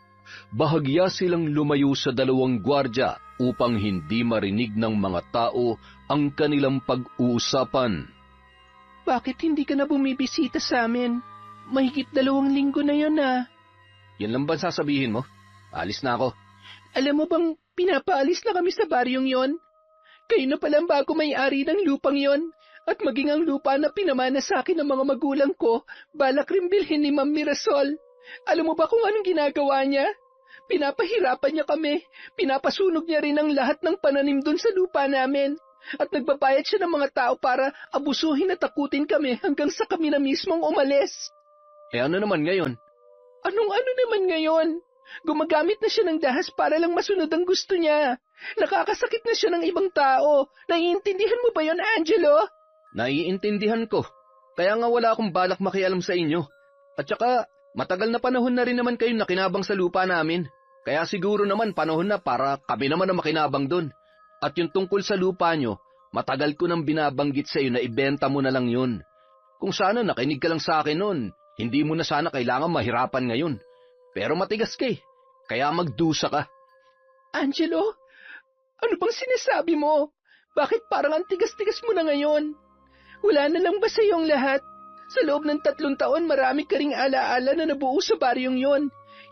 Bahagya silang lumayo sa dalawang gwardya upang hindi marinig ng mga tao ang kanilang pag-uusapan. Bakit hindi ka na bumibisita sa amin? Mahigit 2 linggo na yon ah. Yan lang ba sasabihin mo? Alis na ako. Alam mo bang pinapaalis na kami sa baryong yon? Kayo na palang bago may-ari ng lupang yon. At maging ang lupa na pinamana sa akin ng mga magulang ko, balak rin bilhin ni Ma'am Mirasol. Alam mo ba kung anong ginagawa niya? Pinapahirapan niya kami. Pinapasunog niya rin ang lahat ng pananim doon sa lupa namin. At nagbabayad siya ng mga tao para abusuhin at takutin kami hanggang sa kami na mismong umalis. Ano naman ngayon? Anong-ano naman ngayon? Gumagamit na siya ng dahas para lang masunod ang gusto niya. Nakakasakit na siya ng ibang tao. Naiintindihan mo ba yon, Angelo? Naiintindihan ko. Kaya nga wala akong balak makialam sa inyo. At saka, matagal na panahon na rin naman kayo nakinabang sa lupa namin. Kaya siguro naman panahon na para kami naman ang makinabang doon. At yung tungkol sa lupa nyo, matagal ko nang binabanggit sa iyo na ibenta mo na lang yun. Kung sana nakinig ka lang sa akin noon, hindi mo na sana kailangan mahirapan ngayon. Pero matigas ka kaya magdusa ka. Angelo, ano bang sinasabi mo? Bakit parang ang tigas-tigas mo na ngayon? Wala na lang ba sa iyong lahat? Sa loob ng 3 taon, marami ka ring alaala na nabuo sa baryong yon.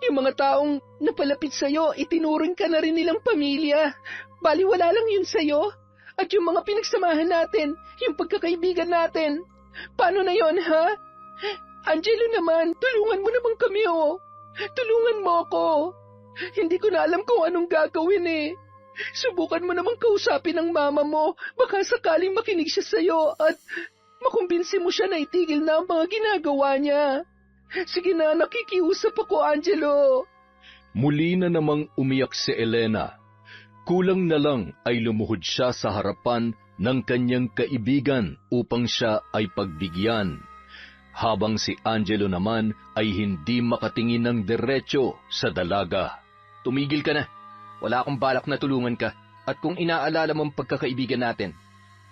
Yung mga taong napalapit sa iyo, itinuring ka na rin nilang pamilya. Baliwala lang yun sa iyo. At yung mga pinagsamahan natin, yung pagkakaibigan natin. Paano na yon, ha? Angelo naman, tulungan mo naman kami, oh. Tulungan mo ako. Hindi ko na alam kung anong gagawin eh. Subukan mo namang kausapin ang mama mo. Baka sakaling makinig siya sa'yo at makumbinsi mo siya na itigil na ang mga ginagawa niya. Sige na, nakikiusap ako, Angelo. Muli na namang umiyak si Elena. Kulang na lang ay lumuhod siya sa harapan ng kanyang kaibigan upang siya ay pagbigyan. Habang si Angelo naman ay hindi makatingin ng diretsyo sa dalaga. Tumigil ka na. Wala akong balak na tulungan ka. At kung inaalala mong pagkakaibigan natin,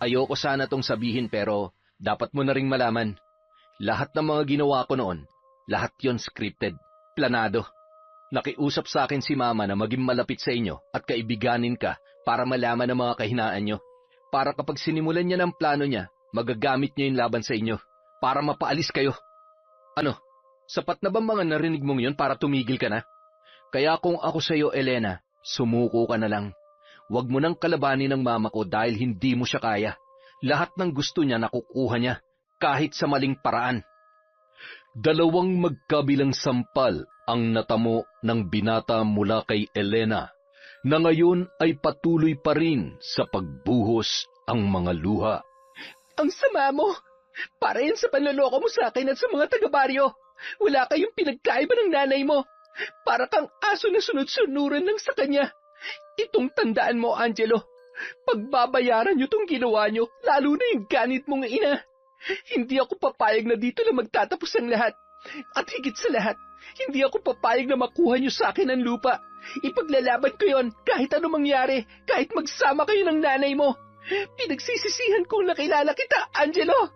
ayoko sana tong sabihin pero dapat mo na ring malaman. Lahat ng mga ginawa ko noon, lahat yon scripted, planado. Nakiusap sa akin si Mama na maging malapit sa inyo at kaibiganin ka para malaman ang mga kahinaan nyo. Para kapag sinimulan niya ng plano niya, magagamit niya yung laban sa inyo para mapaalis kayo. Ano, sapat na ba mga narinig mong yon para tumigil ka na? Kaya kung ako sa iyo, Elena, sumuko ka na lang. Huwag mo nang kalabanin ng mama ko dahil hindi mo siya kaya. Lahat ng gusto niya nakukuha niya, kahit sa maling paraan. Dalawang magkabilang sampal ang natamo ng binata mula kay Elena, na ngayon ay patuloy pa rin sa pagbuhos ang mga luha. Ang sama mo! Para yan sa panloloko mo sa akin at sa mga taga-baryo. Wala kayong pinagkaiba ng nanay mo. Para kang aso na sunod-sunuran lang sa kanya. Itong tandaan mo, Angelo. Pagbabayaran niyo tong ginawa niyo, lalo na yung ganit mong ina. Hindi ako papayag na dito na magtatapos ang lahat. At higit sa lahat, hindi ako papayag na makuha niyo sa akin ang lupa. Ipaglalaban ko yon kahit ano mangyari, kahit magsama kayo ng nanay mo. Pinagsisisihan kong nakilala kita, Angelo!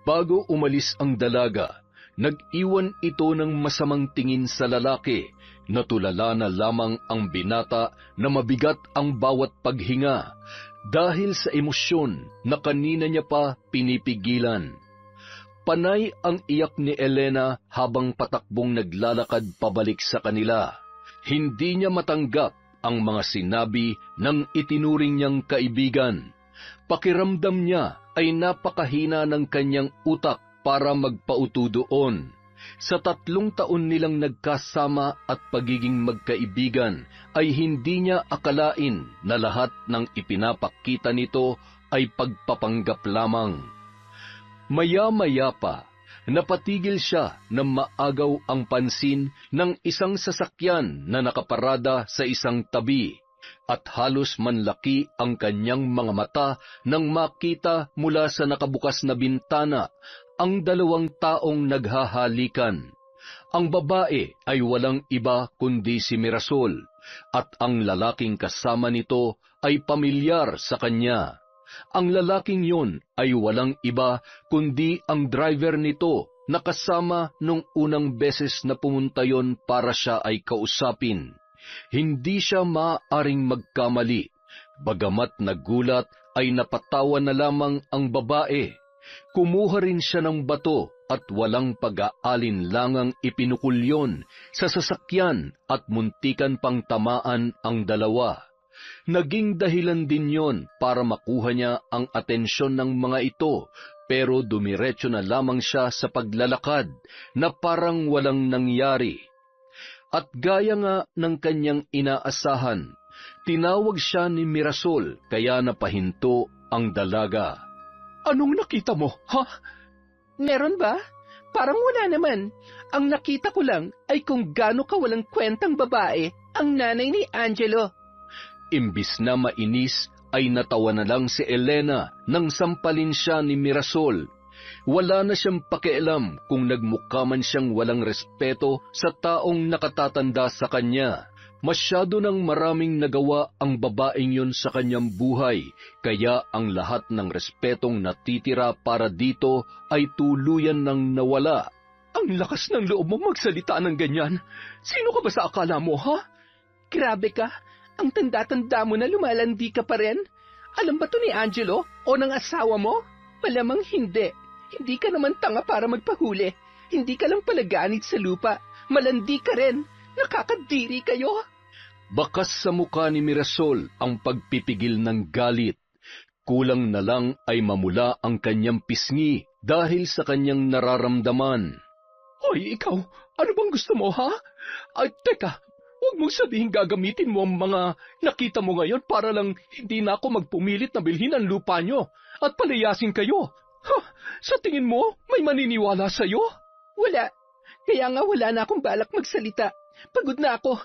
Bago umalis ang dalaga, nag-iwan ito ng masamang tingin sa lalaki. Natulala na lamang ang binata na mabigat ang bawat paghinga dahil sa emosyon na kanina niya pa pinipigilan. Panay ang iyak ni Elena habang patakbong naglalakad pabalik sa kanila. Hindi niya matanggap ang mga sinabi ng itinuring niyang kaibigan. Pakiramdam niya ay napakahina ng kanyang utak para magpauto doon. Sa 3 taon nilang nagkasama at pagiging magkaibigan ay hindi niya akalain na lahat ng ipinapakita nito ay pagpapanggap lamang. Maya-maya pa, napatigil siya nang maagaw ang pansin ng isang sasakyan na nakaparada sa isang tabi, at halos manlaki ang kanyang mga mata nang makita mula sa nakabukas na bintana ang 2 taong naghahalikan. Ang babae ay walang iba kundi si Mirasol, at ang lalaking kasama nito ay pamilyar sa kanya. Ang lalaking yon ay walang iba kundi ang driver nito na kasama nung unang beses na pumunta yon para siya ay kausapin. Hindi siya maaaring magkamali. Bagamat nagulat ay napatawa na lamang ang babae. Kumuha rin siya ng bato at walang pag-aalinlangang ipinukul yon sa sasakyan at muntikan pang tamaan ang dalawa. Naging dahilan din yon para makuha niya ang atensyon ng mga ito, pero dumiretso na lamang siya sa paglalakad na parang walang nangyari. At gaya nga ng kanyang inaasahan, tinawag siya ni Mirasol kaya napahinto ang dalaga. Anong nakita mo, ha? Meron ba? Parang wala naman. Ang nakita ko lang ay kung gaano kawalang kwentang babae ang nanay ni Angelo. Imbis na mainis, ay natawa na lang si Elena nang sampalin siya ni Mirasol. Wala na siyang pakialam kung nagmukha man siyang walang respeto sa taong nakatatanda sa kanya. Masyado nang maraming nagawa ang babaeng yun sa kanyang buhay, kaya ang lahat ng respetong natitira para dito ay tuluyan nang nawala. Ang lakas ng loob mo magsalita ng ganyan. Sino ka ba sa akala mo, ha? Grabe ka. Ang tanda-tanda mo na lumalandi ka pa rin? Alam ba to ni Angelo o ng asawa mo? Malamang hindi. Hindi ka naman tanga para magpahuli. Hindi ka lang palaganit sa lupa. Malandi ka rin. Nakakadiri kayo. Bakas sa mukha ni Mirasol ang pagpipigil ng galit. Kulang na lang ay mamula ang kanyang pisngi dahil sa kanyang nararamdaman. Hoy, ikaw, ano bang gusto mo, ha? Ay, teka, huwag mong sabihin gagamitin mo ang mga nakita mo ngayon para lang hindi na ako magpumilit na bilhin ang lupa nyo at palayasin kayo. Ha, sa tingin mo, may maniniwala sa'yo? Wala. Kaya nga wala na akong balak magsalita. Pagod na ako.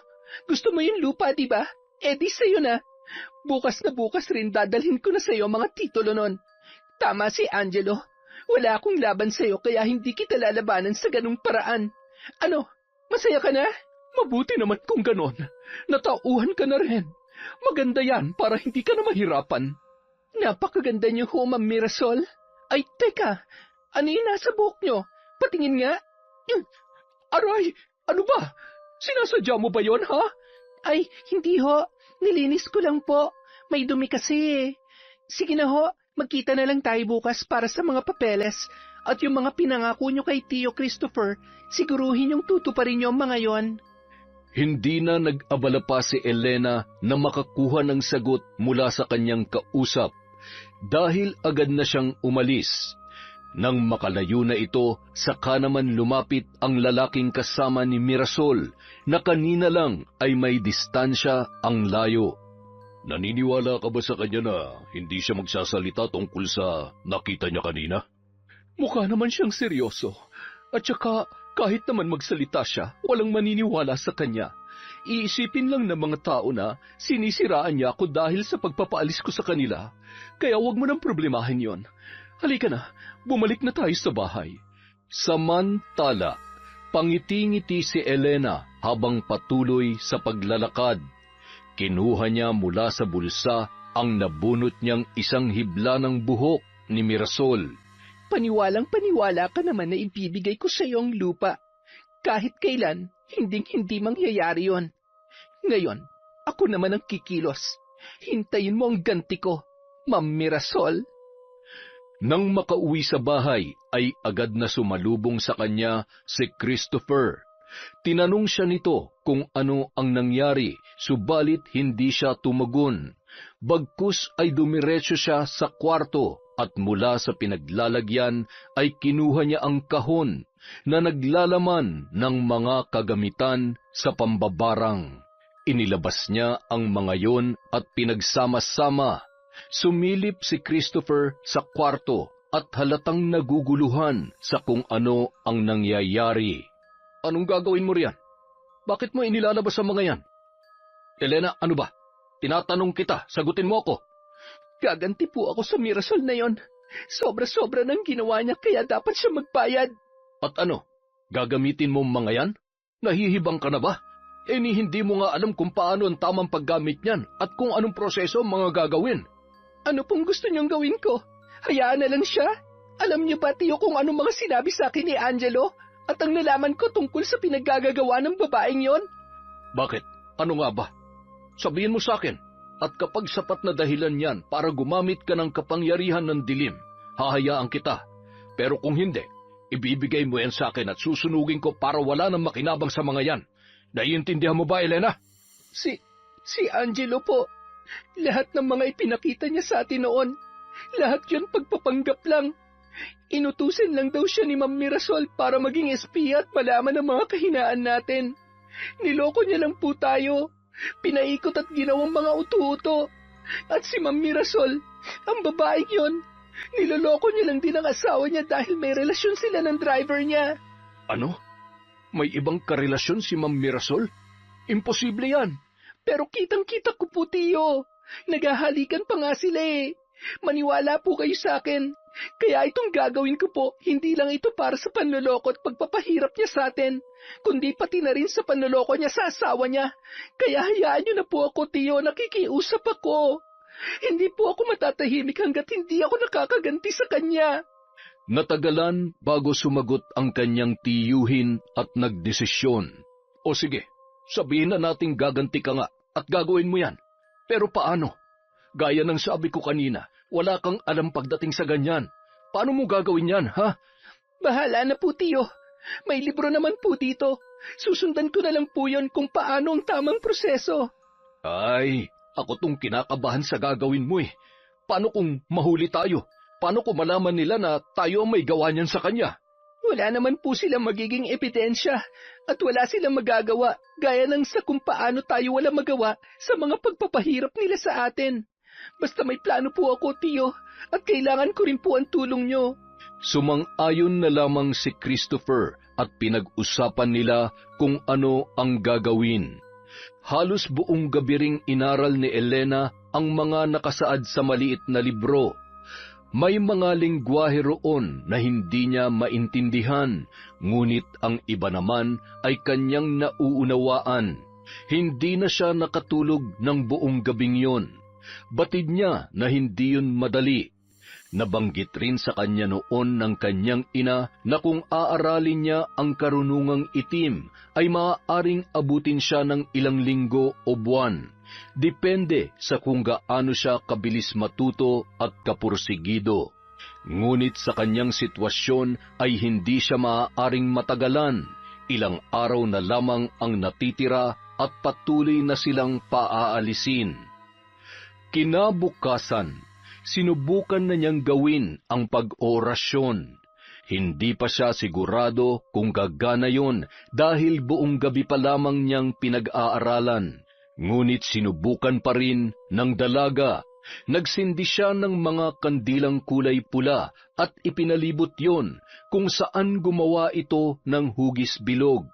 Gusto mo yung lupa, di ba? Eh di sa'yo na. Bukas na bukas rin dadalhin ko na sa'yo mga titulo nun. Tama si Angelo. Wala akong laban sa'yo kaya hindi kita lalabanan sa ganung paraan. Ano, masaya ka na? Mabuti naman kung ganon. Natauhan ka na rin. Maganda yan para hindi ka na mahirapan. Napakaganda niyo ho, Ma'am Mirasol. Ay, teka, ano yung nasa buhok niyo? Patingin nga. Aray, ano ba? Sinasadya mo ba yon, ha? Ay, hindi ho. Nilinis ko lang po. May dumi kasi. Sige na ho, magkita na lang tayo bukas para sa mga papeles. At yung mga pinangako nyo kay Tio Christopher, siguruhin yung tutuparin nyo ang mga yon. Hindi na nag-abala pa si Elena na makakuha ng sagot mula sa kanyang kausap dahil agad na siyang umalis. Nang makalayo na ito, saka naman lumapit ang lalaking kasama ni Mirasol na kanina lang ay may distansya ang layo. Naniniwala ka ba sa kanya na hindi siya magsasalita tungkol sa nakita niya kanina? Mukha naman siyang seryoso. At saka, kahit naman magsalita siya, walang maniniwala sa kanya. Iisipin lang ng mga tao na sinisiraan niya ako dahil sa pagpapaalis ko sa kanila. Kaya huwag mo nang problemahin yon. Halika na, bumalik na tayo sa bahay. Samantala, pangiti-ngiti si Elena habang patuloy sa paglalakad. Kinuha niya mula sa bulsa ang nabunot niyang isang hibla ng buhok ni Mirasol. Paniwalang paniwala ka naman na ibibigay ko sa iyo ang lupa. Kahit kailan, hinding-hindi mangyayari yon. Ngayon, ako naman ang kikilos. Hintayin mo ang ganti ko, Ma'am Mirasol. Nang makauwi sa bahay, ay agad na sumalubong sa kanya si Christopher. Tinanong siya nito kung ano ang nangyari, subalit hindi siya tumagon. Bagkus ay dumiretso siya sa kwarto at mula sa pinaglalagyan ay kinuha niya ang kahon na naglalaman ng mga kagamitan sa pambabarang. Inilabas niya ang mga yon at pinagsama-sama. Sumilip si Christopher sa kwarto at halatang naguguluhan sa kung ano ang nangyayari. Anong gagawin mo riyan? Bakit mo inilalabas ang mga yan? Elena, ano ba? Tinatanong kita, sagutin mo ako. Gaganti po ako sa Mirasol na yon. Sobra-sobra nang ginawa niya kaya dapat siya magbayad. At ano? Gagamitin mo mga yan? Nahihibang ka na ba? Hindi mo nga alam kung paano ang tamang paggamit niyan at kung anong proseso ang mga gagawin. Ano pong gusto niyong gawin ko? Hayaan na lang siya? Alam niyo ba, Tiyo, kung anong mga sinabi sa akin ni Angelo? At ang nalaman ko tungkol sa pinaggagawa ng babaeng yon? Bakit? Ano nga ba? Sabihin mo sa akin. At kapag sapat na dahilan yan para gumamit ka ng kapangyarihan ng dilim, hahayaan kita. Pero kung hindi, ibibigay mo yan sa akin at susunugin ko para wala nang makinabang sa mga yan. Naiintindihan mo ba, Elena? Si Angelo po. Lahat ng mga ipinakita niya sa atin noon, lahat yun pagpapanggap lang. Inutusin lang daw siya ni Ma'am Mirasol para maging espiya at malaman ang mga kahinaan natin. Niloko niya lang po tayo. Pinaikot at ginawang mga utu-uto. At si Ma'am Mirasol, ang babaeng yon, niloloko niya lang din ang asawa niya dahil may relasyon sila ng driver niya. Ano? May ibang karelasyon si Ma'am Mirasol? Imposible yan. Pero kitang-kita ko po, Tiyo. Naghahalikan pa nga sila eh. Maniwala po kayo sa akin. Kaya itong gagawin ko po, hindi lang ito para sa panloloko at pagpapahirap niya sa atin, kundi pati na rin sa panloloko niya sa asawa niya. Kaya hayaan niyo na po ako, Tiyo, nakikiusap ako. Hindi po ako matatahimik hanggat hindi ako nakakaganti sa kanya. Natagalan bago sumagot ang kanyang tiyuhin at nagdesisyon. O sige, sabihin na nating gaganti ka nga at gagawin mo yan. Pero paano? Gaya ng sabi ko kanina, wala kang alam pagdating sa ganyan. Paano mo gagawin yan, ha? Bahala na po, Tiyo. May libro naman po dito. Susundan ko na lang po yon kung paano ang tamang proseso. Ay, ako tong kinakabahan sa gagawin mo eh. Paano kung mahuli tayo? Paano kung malaman nila na tayo ang may gawa niyan sa kanya? Wala naman po silang magiging ebidensya at wala silang magagawa gaya ng sa kung paano tayo wala magawa sa mga pagpapahirap nila sa atin. Basta may plano po ako, Tiyo, at kailangan ko rin po ang tulong nyo. Sumang-ayon na lamang si Christopher at pinag-usapan nila kung ano ang gagawin. Halos buong gabi ring inaral ni Elena ang mga nakasaad sa maliit na libro. May mga lengguwahe roon na hindi niya maintindihan, ngunit ang iba naman ay kanyang nauunawaan. Hindi na siya nakatulog ng buong gabing yon. Batid niya na hindi yun madali. Nabanggit rin sa kanya noon ng kanyang ina na kung aaralin niya ang karunungang itim ay maaaring abutin siya ng ilang linggo o buwan. Depende sa kung gaano siya kabilis matuto at kapursigido. Ngunit sa kanyang sitwasyon ay hindi siya maaaring matagalan. Ilang araw na lamang ang natitira at patuloy na silang paaalisin. Kinabukasan, sinubukan na niyang gawin ang pag-orasyon. Hindi pa siya sigurado kung gagana yon dahil buong gabi pa lamang niyang pinag-aaralan. Ngunit sinubukan pa rin ng dalaga. Nagsindi siya ng mga kandilang kulay pula at ipinalibot yon kung saan gumawa ito ng hugis bilog.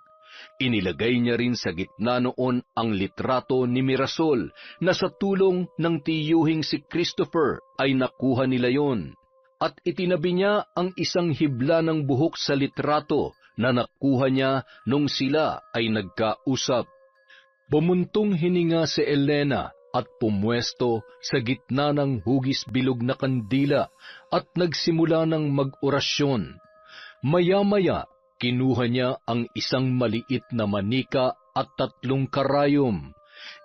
Inilagay niya rin sa gitna noon ang litrato ni Mirasol na sa tulong ng tiyuhing si Christopher ay nakuha nila yon. At itinabi niya ang isang hibla ng buhok sa litrato na nakuha niya nung sila ay nagkausap. Bumuntong hininga si Elena at pumwesto sa gitna ng hugis bilog na kandila at nagsimula ng mag-orasyon. Maya-maya, kinuha niya ang isang maliit na manika at 3 karayom.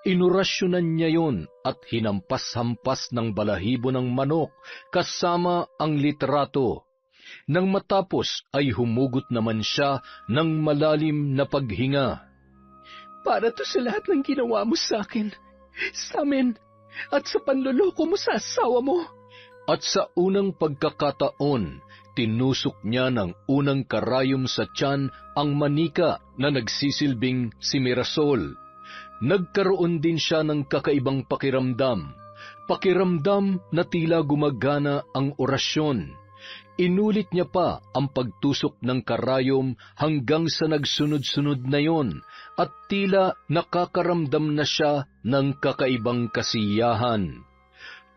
Inurasyonan niya yon at hinampas-hampas ng balahibo ng manok kasama ang litrato. Nang matapos ay humugot naman siya ng malalim na paghinga. Para to sa lahat ng ginawa mo sa akin, sa amin, at sa panloloko mo sa asawa mo. At sa unang pagkakataon, tinusok niya ng unang karayom sa tiyan ang manika na nagsisilbing si Mirasol. Nagkaroon din siya ng kakaibang pakiramdam. Pakiramdam na tila gumagana ang orasyon. Inulit niya pa ang pagtusok ng karayom hanggang sa nagsunod-sunod na yon at tila nakakaramdam na siya ng kakaibang kasiyahan.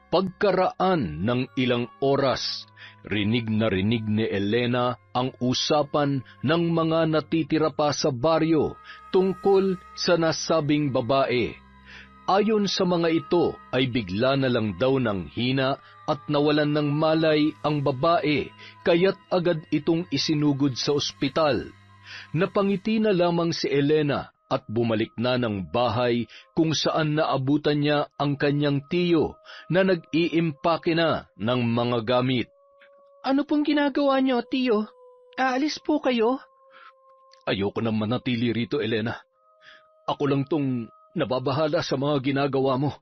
Pagkaraan ng ilang oras, rinig na rinig ni Elena ang usapan ng mga natitira pa sa baryo tungkol sa nasabing babae. Ayon sa mga ito ay bigla na lang daw ng hina at nawalan ng malay ang babae, kaya't agad itong isinugod sa ospital. Napangiti na lamang si Elena at bumalik na ng bahay kung saan naabutan niya ang kanyang tiyo na nag-iimpake na ng mga gamit. Ano pong ginagawa niyo, tiyo? Aalis po kayo? Ayoko nang manatili rito, Elena. Ako lang tong nababahala sa mga ginagawa mo.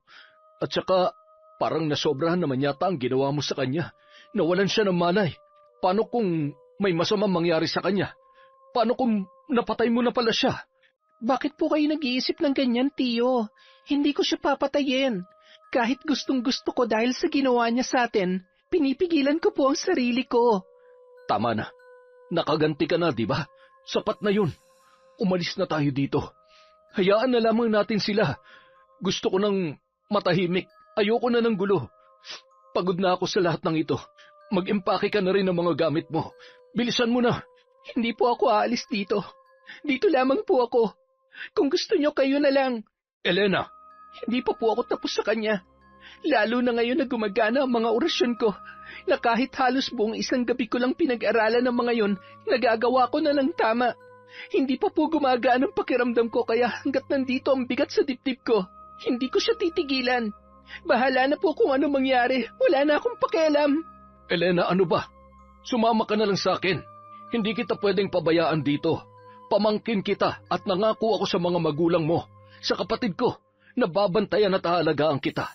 At saka, parang nasobrahan naman yata ang ginawa mo sa kanya. Nawalan siya ng malay. Paano kung may masamang mangyari sa kanya? Paano kung napatay mo na pala siya? Bakit po kayo nag-iisip ng ganyan, tiyo? Hindi ko siya papatayin. Kahit gustong-gusto ko dahil sa ginawa niya sa atin, pinipigilan ko po ang sarili ko. Tama na. Nakaganti ka na, di ba? Sapat na yun. Umalis na tayo dito. Hayaan na lamang natin sila. Gusto ko nang matahimik. Ayoko na ng gulo. Pagod na ako sa lahat ng ito. Mag-impake ka na rin ng mga gamit mo. Bilisan mo na. Hindi po ako aalis dito. Dito lamang po ako. Kung gusto niyo, kayo na lang. Elena! Hindi pa po ako tapos sa kanya. Lalo na ngayon na gumagana ang mga orasyon ko, na kahit halos buong isang gabi ko lang pinag-aralan ng mga yon, nagagawa ko na ng tama. Hindi pa po gumagaan ang pakiramdam ko kaya hanggat nandito ang bigat sa dibdib ko, hindi ko siya titigilan. Bahala na po kung ano mangyari, wala na akong pakialam. Elena, ano ba? Sumama ka na lang sa akin. Hindi kita pwedeng pabayaan dito. Pamangkin kita at nangako ako sa mga magulang mo, sa kapatid ko, na babantayan at aalagaan kita.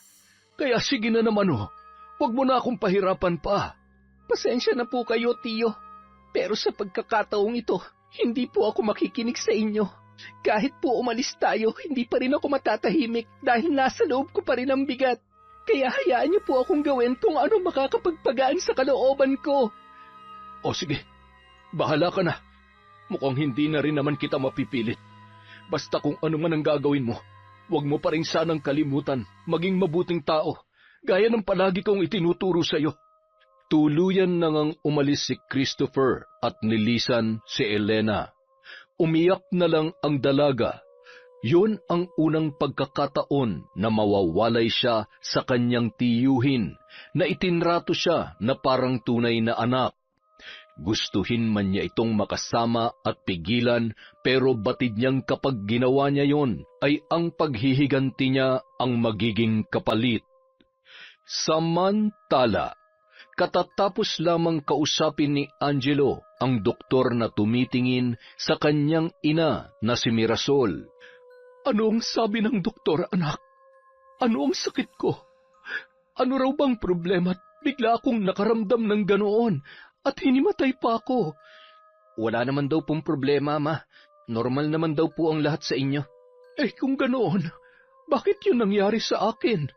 Kaya sige na naman huwag mo na akong pahirapan pa. Pasensya na po kayo, tiyo. Pero sa pagkakataong ito, hindi po ako makikinig sa inyo. Kahit po umalis tayo, hindi pa rin ako matatahimik dahil nasa loob ko pa rin ang bigat. Kaya hayaan niyo po akong gawin kung ano makakapagpagaan sa kalooban ko. O sige, bahala ka na. Mukhang hindi na rin naman kita mapipilit. Basta kung ano man ang gagawin mo, huwag mo pa rin sanang kalimutan maging mabuting tao, gaya ng palagi kong itinuturo sa iyo. Tuluyan nang umalis si Christopher at nilisan si Elena. Umiyak na lang ang dalaga. Yun ang unang pagkakataon na mawawalay siya sa kanyang tiyuhin, na itinrato siya na parang tunay na anak. Gustuhin man niya itong makasama at pigilan, pero batid niyang kapag ginawa niya yon, ay ang paghihiganti niya ang magiging kapalit. Samantala, katatapos lamang kausapin ni Angelo ang doktor na tumitingin sa kanyang ina na si Mirasol. Ano ang sabi ng doktor, anak? Ano ang sakit ko? Ano raw bang problema at bigla akong nakaramdam ng ganoon? at hinimatay pa ako. Wala naman daw pong problema, Ma. Normal naman daw po ang lahat sa inyo. Eh kung ganoon, bakit yun nangyari sa akin?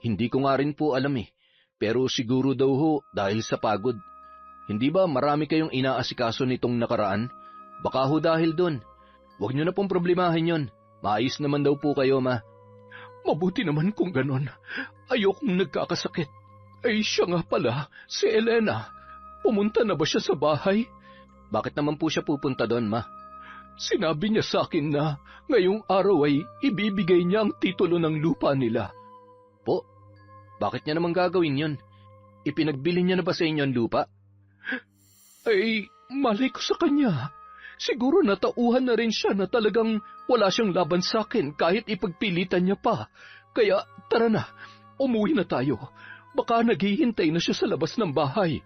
Hindi ko nga rin po alam eh. Pero siguro daw ho dahil sa pagod. Hindi ba marami kayong inaasikaso nitong nakaraan? Baka ho dahil doon. Huwag niyo na pong problemahin yon. Maayos naman daw po kayo, Ma. Mabuti naman kung ganon. Ayokong nagkakasakit. Ay siya nga pala, si Elena. Pumunta na ba siya sa bahay? Bakit naman po siya pupunta doon, Ma? Sinabi niya sa akin na ngayong araw ay ibibigay niya ang titulo ng lupa nila. Po, bakit niya naman gagawin yon? Ipinagbili niya na ba sa inyo ang lupa? Ay, malay ko sa kanya. Siguro natauhan na rin siya na talagang wala siyang laban sa akin kahit ipagpilitan niya pa. Kaya tara na, umuwi na tayo. Baka naghihintay na siya sa labas ng bahay.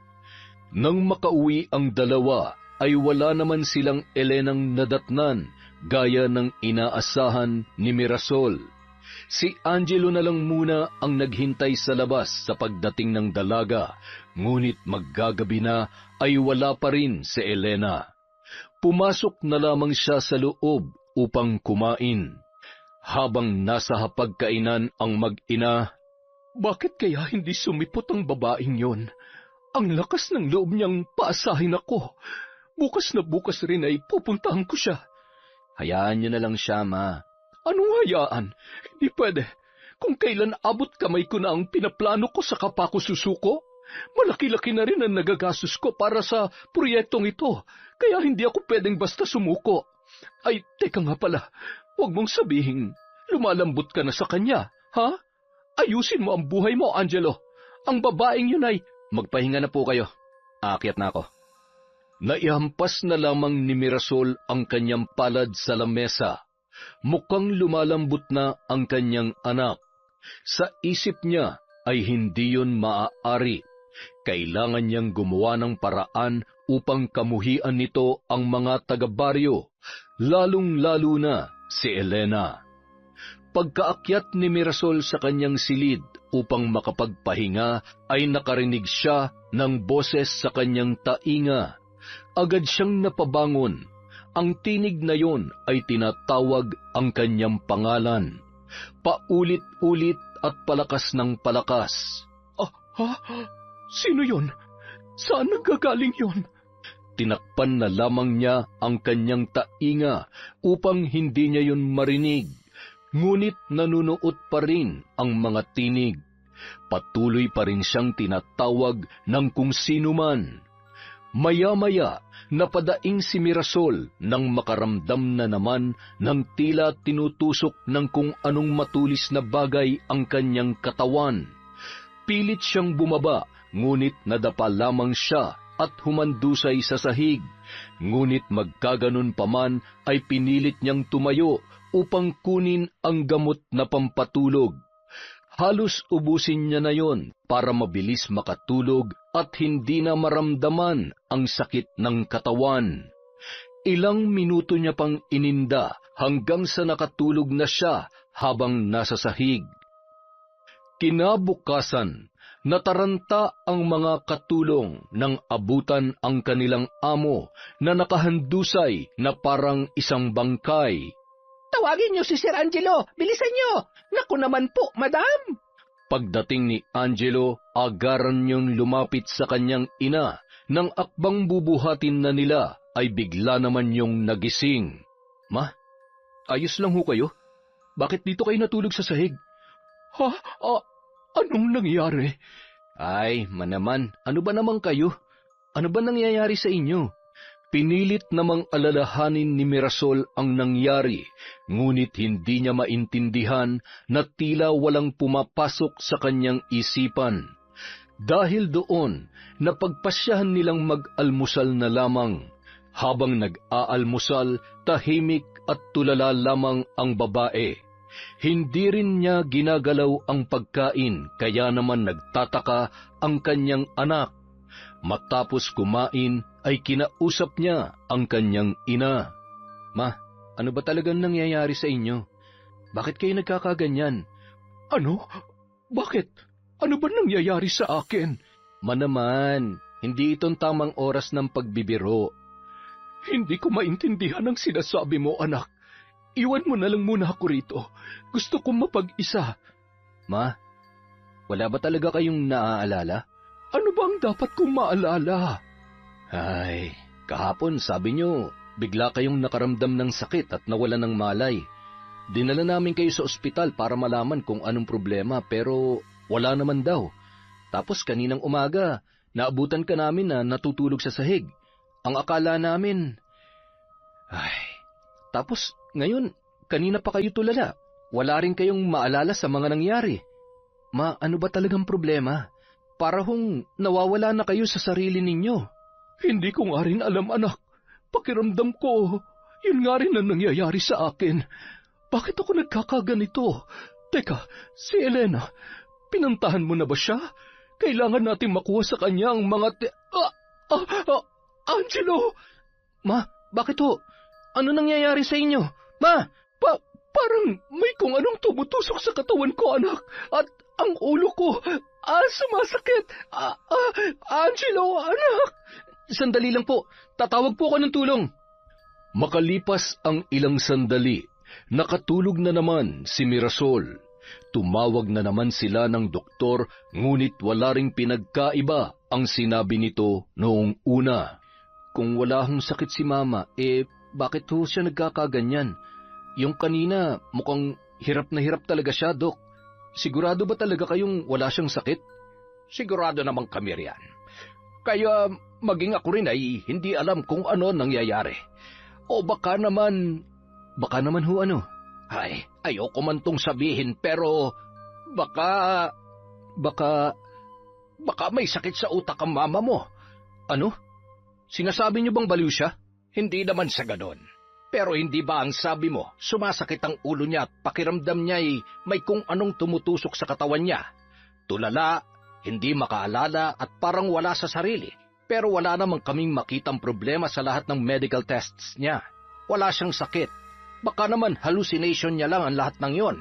Nang makauwi ang dalawa, ay wala naman silang Elenang nadatnan gaya ng inaasahan ni Mirasol. Si Angelo na lang muna ang naghintay sa labas sa pagdating ng dalaga, ngunit maggagabi na ay wala pa rin si Elena. Pumasok na lamang siya sa loob upang kumain. Habang nasa hapagkainan ang mag-ina, bakit kaya hindi sumipot ang babaeng yon? Ang lakas ng loob niyang paasahin ako. Bukas na bukas rin ay pupuntahan ko siya. Hayaan niyo na lang siya, Ma. Anong hayaan? Hindi pwede. Kung kailan abot kamay ko na ang pinaplano ko sa kapako susuko, malaki-laki na rin ang nagagastos ko para sa proyektong ito. Kaya hindi ako pwedeng basta sumuko. Ay, teka nga pala. Huwag mong sabihin, lumalambot ka na sa kanya, ha? Ayusin mo ang buhay mo, Angelo. Ang babaeng yun ay... Magpahinga na po kayo. Aakyat na ako. Naihampas na lamang ni Mirasol ang kanyang palad sa lamesa. Mukhang lumalambot na ang kanyang anak. Sa isip niya ay hindi yun maaari. Kailangan niyang gumawa ng paraan upang kamuhian nito ang mga taga-baryo, lalong-lalo na si Elena. Pagkaakyat ni Mirasol sa kanyang silid upang makapagpahinga ay nakarinig siya ng boses sa kanyang tainga. Agad siyang napabangon. Ang tinig na yon ay tinatawag ang kanyang pangalan. Paulit-ulit at palakas ng palakas. Ha? Sino yon? Saan nanggagaling yon? Tinakpan na lamang niya ang kanyang tainga upang hindi niya yun marinig. Ngunit nanunuot pa rin ang mga tinig. Patuloy pa rin siyang tinatawag ng kung sino man. Maya-maya, napadaing si Mirasol nang makaramdam na naman ng tila tinutusok ng kung anong matulis na bagay ang kanyang katawan. Pilit siyang bumaba, ngunit nadapa lamang siya at humandusay sa sahig. Ngunit magkaganon pa man ay pinilit niyang tumayo upang kunin ang gamot na pampatulog. Halos ubusin niya na yon para mabilis makatulog at hindi na maramdaman ang sakit ng katawan. Ilang minuto niya pang ininda hanggang sa nakatulog na siya habang nasa sahig. Kinabukasan, nataranta ang mga katulong nang abutan ang kanilang amo na nakahandusay na parang isang bangkay. Tawagin niyo si Sir Angelo! Bilisan niyo! Naku naman po, madam! Pagdating ni Angelo, agaran niyang lumapit sa kanyang ina. Nang akbang bubuhatin na nila, ay bigla naman yung nagising. Ma, ayos lang ho kayo? Bakit dito kayo natulog sa sahig? Ha? Anong nangyari? Ay, manaman, ano ba naman kayo? Ano ba nangyayari sa inyo? Pinilit namang alalahanin ni Mirasol ang nangyari, ngunit hindi niya maintindihan na tila walang pumapasok sa kanyang isipan. Dahil doon, napagpasyahan nilang mag-almusal na lamang. Habang nag-aalmusal, tahimik at tulala lamang ang babae. Hindi rin niya ginagalaw ang pagkain, kaya naman nagtataka ang kanyang anak. Matapos kumain, ay kinausap niya ang kanyang ina. Ma, ano ba talagang nangyayari sa inyo? Bakit kayo nagkakaganyan? Ano? Bakit? Ano ba nangyayari sa akin? Manaman, Hindi itong tamang oras ng pagbibiro. Hindi ko maintindihan ang sinasabi mo, anak. Iwan mo na lang muna ako rito. Gusto kong mapag-isa. Ma, wala ba talaga kayong naaalala? Ano ba ang dapat kong maalala? Ay, kahapon sabi nyo, bigla kayong nakaramdam ng sakit at nawala ng malay. Dinala namin kayo sa ospital para malaman kung anong problema pero wala naman daw. Tapos kaninang umaga, naabutan ka namin na natutulog sa sahig. Ang akala namin... Tapos ngayon, kanina pa kayo tulala. Wala rin kayong maalala sa mga nangyari. Ma, ano ba talagang problema? Para hong nawawala na kayo sa sarili ninyo. Hindi ko nga rin alam, anak. Pakiramdam ko, yun nga rin ang nangyayari sa akin. Bakit ako nagkakaganito? Teka, si Elena, pinantahan mo na ba siya? Kailangan natin makuha sa kanya ang mga Angelo! Ma, bakit ho? Ano nangyayari sa inyo? Ma! Parang may kung anong tumutusok sa katawan ko, anak. At ang ulo ko, sumasakit. Angelo, anak! Sandali lang po. Tatawag po ako ng tulong. Makalipas ang ilang sandali, nakatulog na naman si Mirasol. Tumawag na naman sila ng doktor, ngunit wala ring pinagkaiba ang sinabi nito noong una. Kung wala hong sakit si Mama, bakit ho siya nagkakaganyan? Yung kanina, mukhang hirap na hirap talaga siya, Dok. Sigurado ba talaga kayong wala siyang sakit? Sigurado naman kami riyan. Kaya maging ako rin ay hindi alam kung ano nangyayari. O baka naman ho ano? Ay, ayoko man tong sabihin pero baka may sakit sa utak ang mama mo. Ano? Sinasabi niyo bang baliw siya? Hindi naman sa ganon. Pero hindi ba ang sabi mo, sumasakit ang ulo niya at pakiramdam niya ay may kung anong tumutusok sa katawan niya. Tulala, hindi makaalala at parang wala sa sarili. Pero wala namang kaming makitang problema sa lahat ng medical tests niya. Wala siyang sakit. Baka naman hallucination niya lang ang lahat ng yon.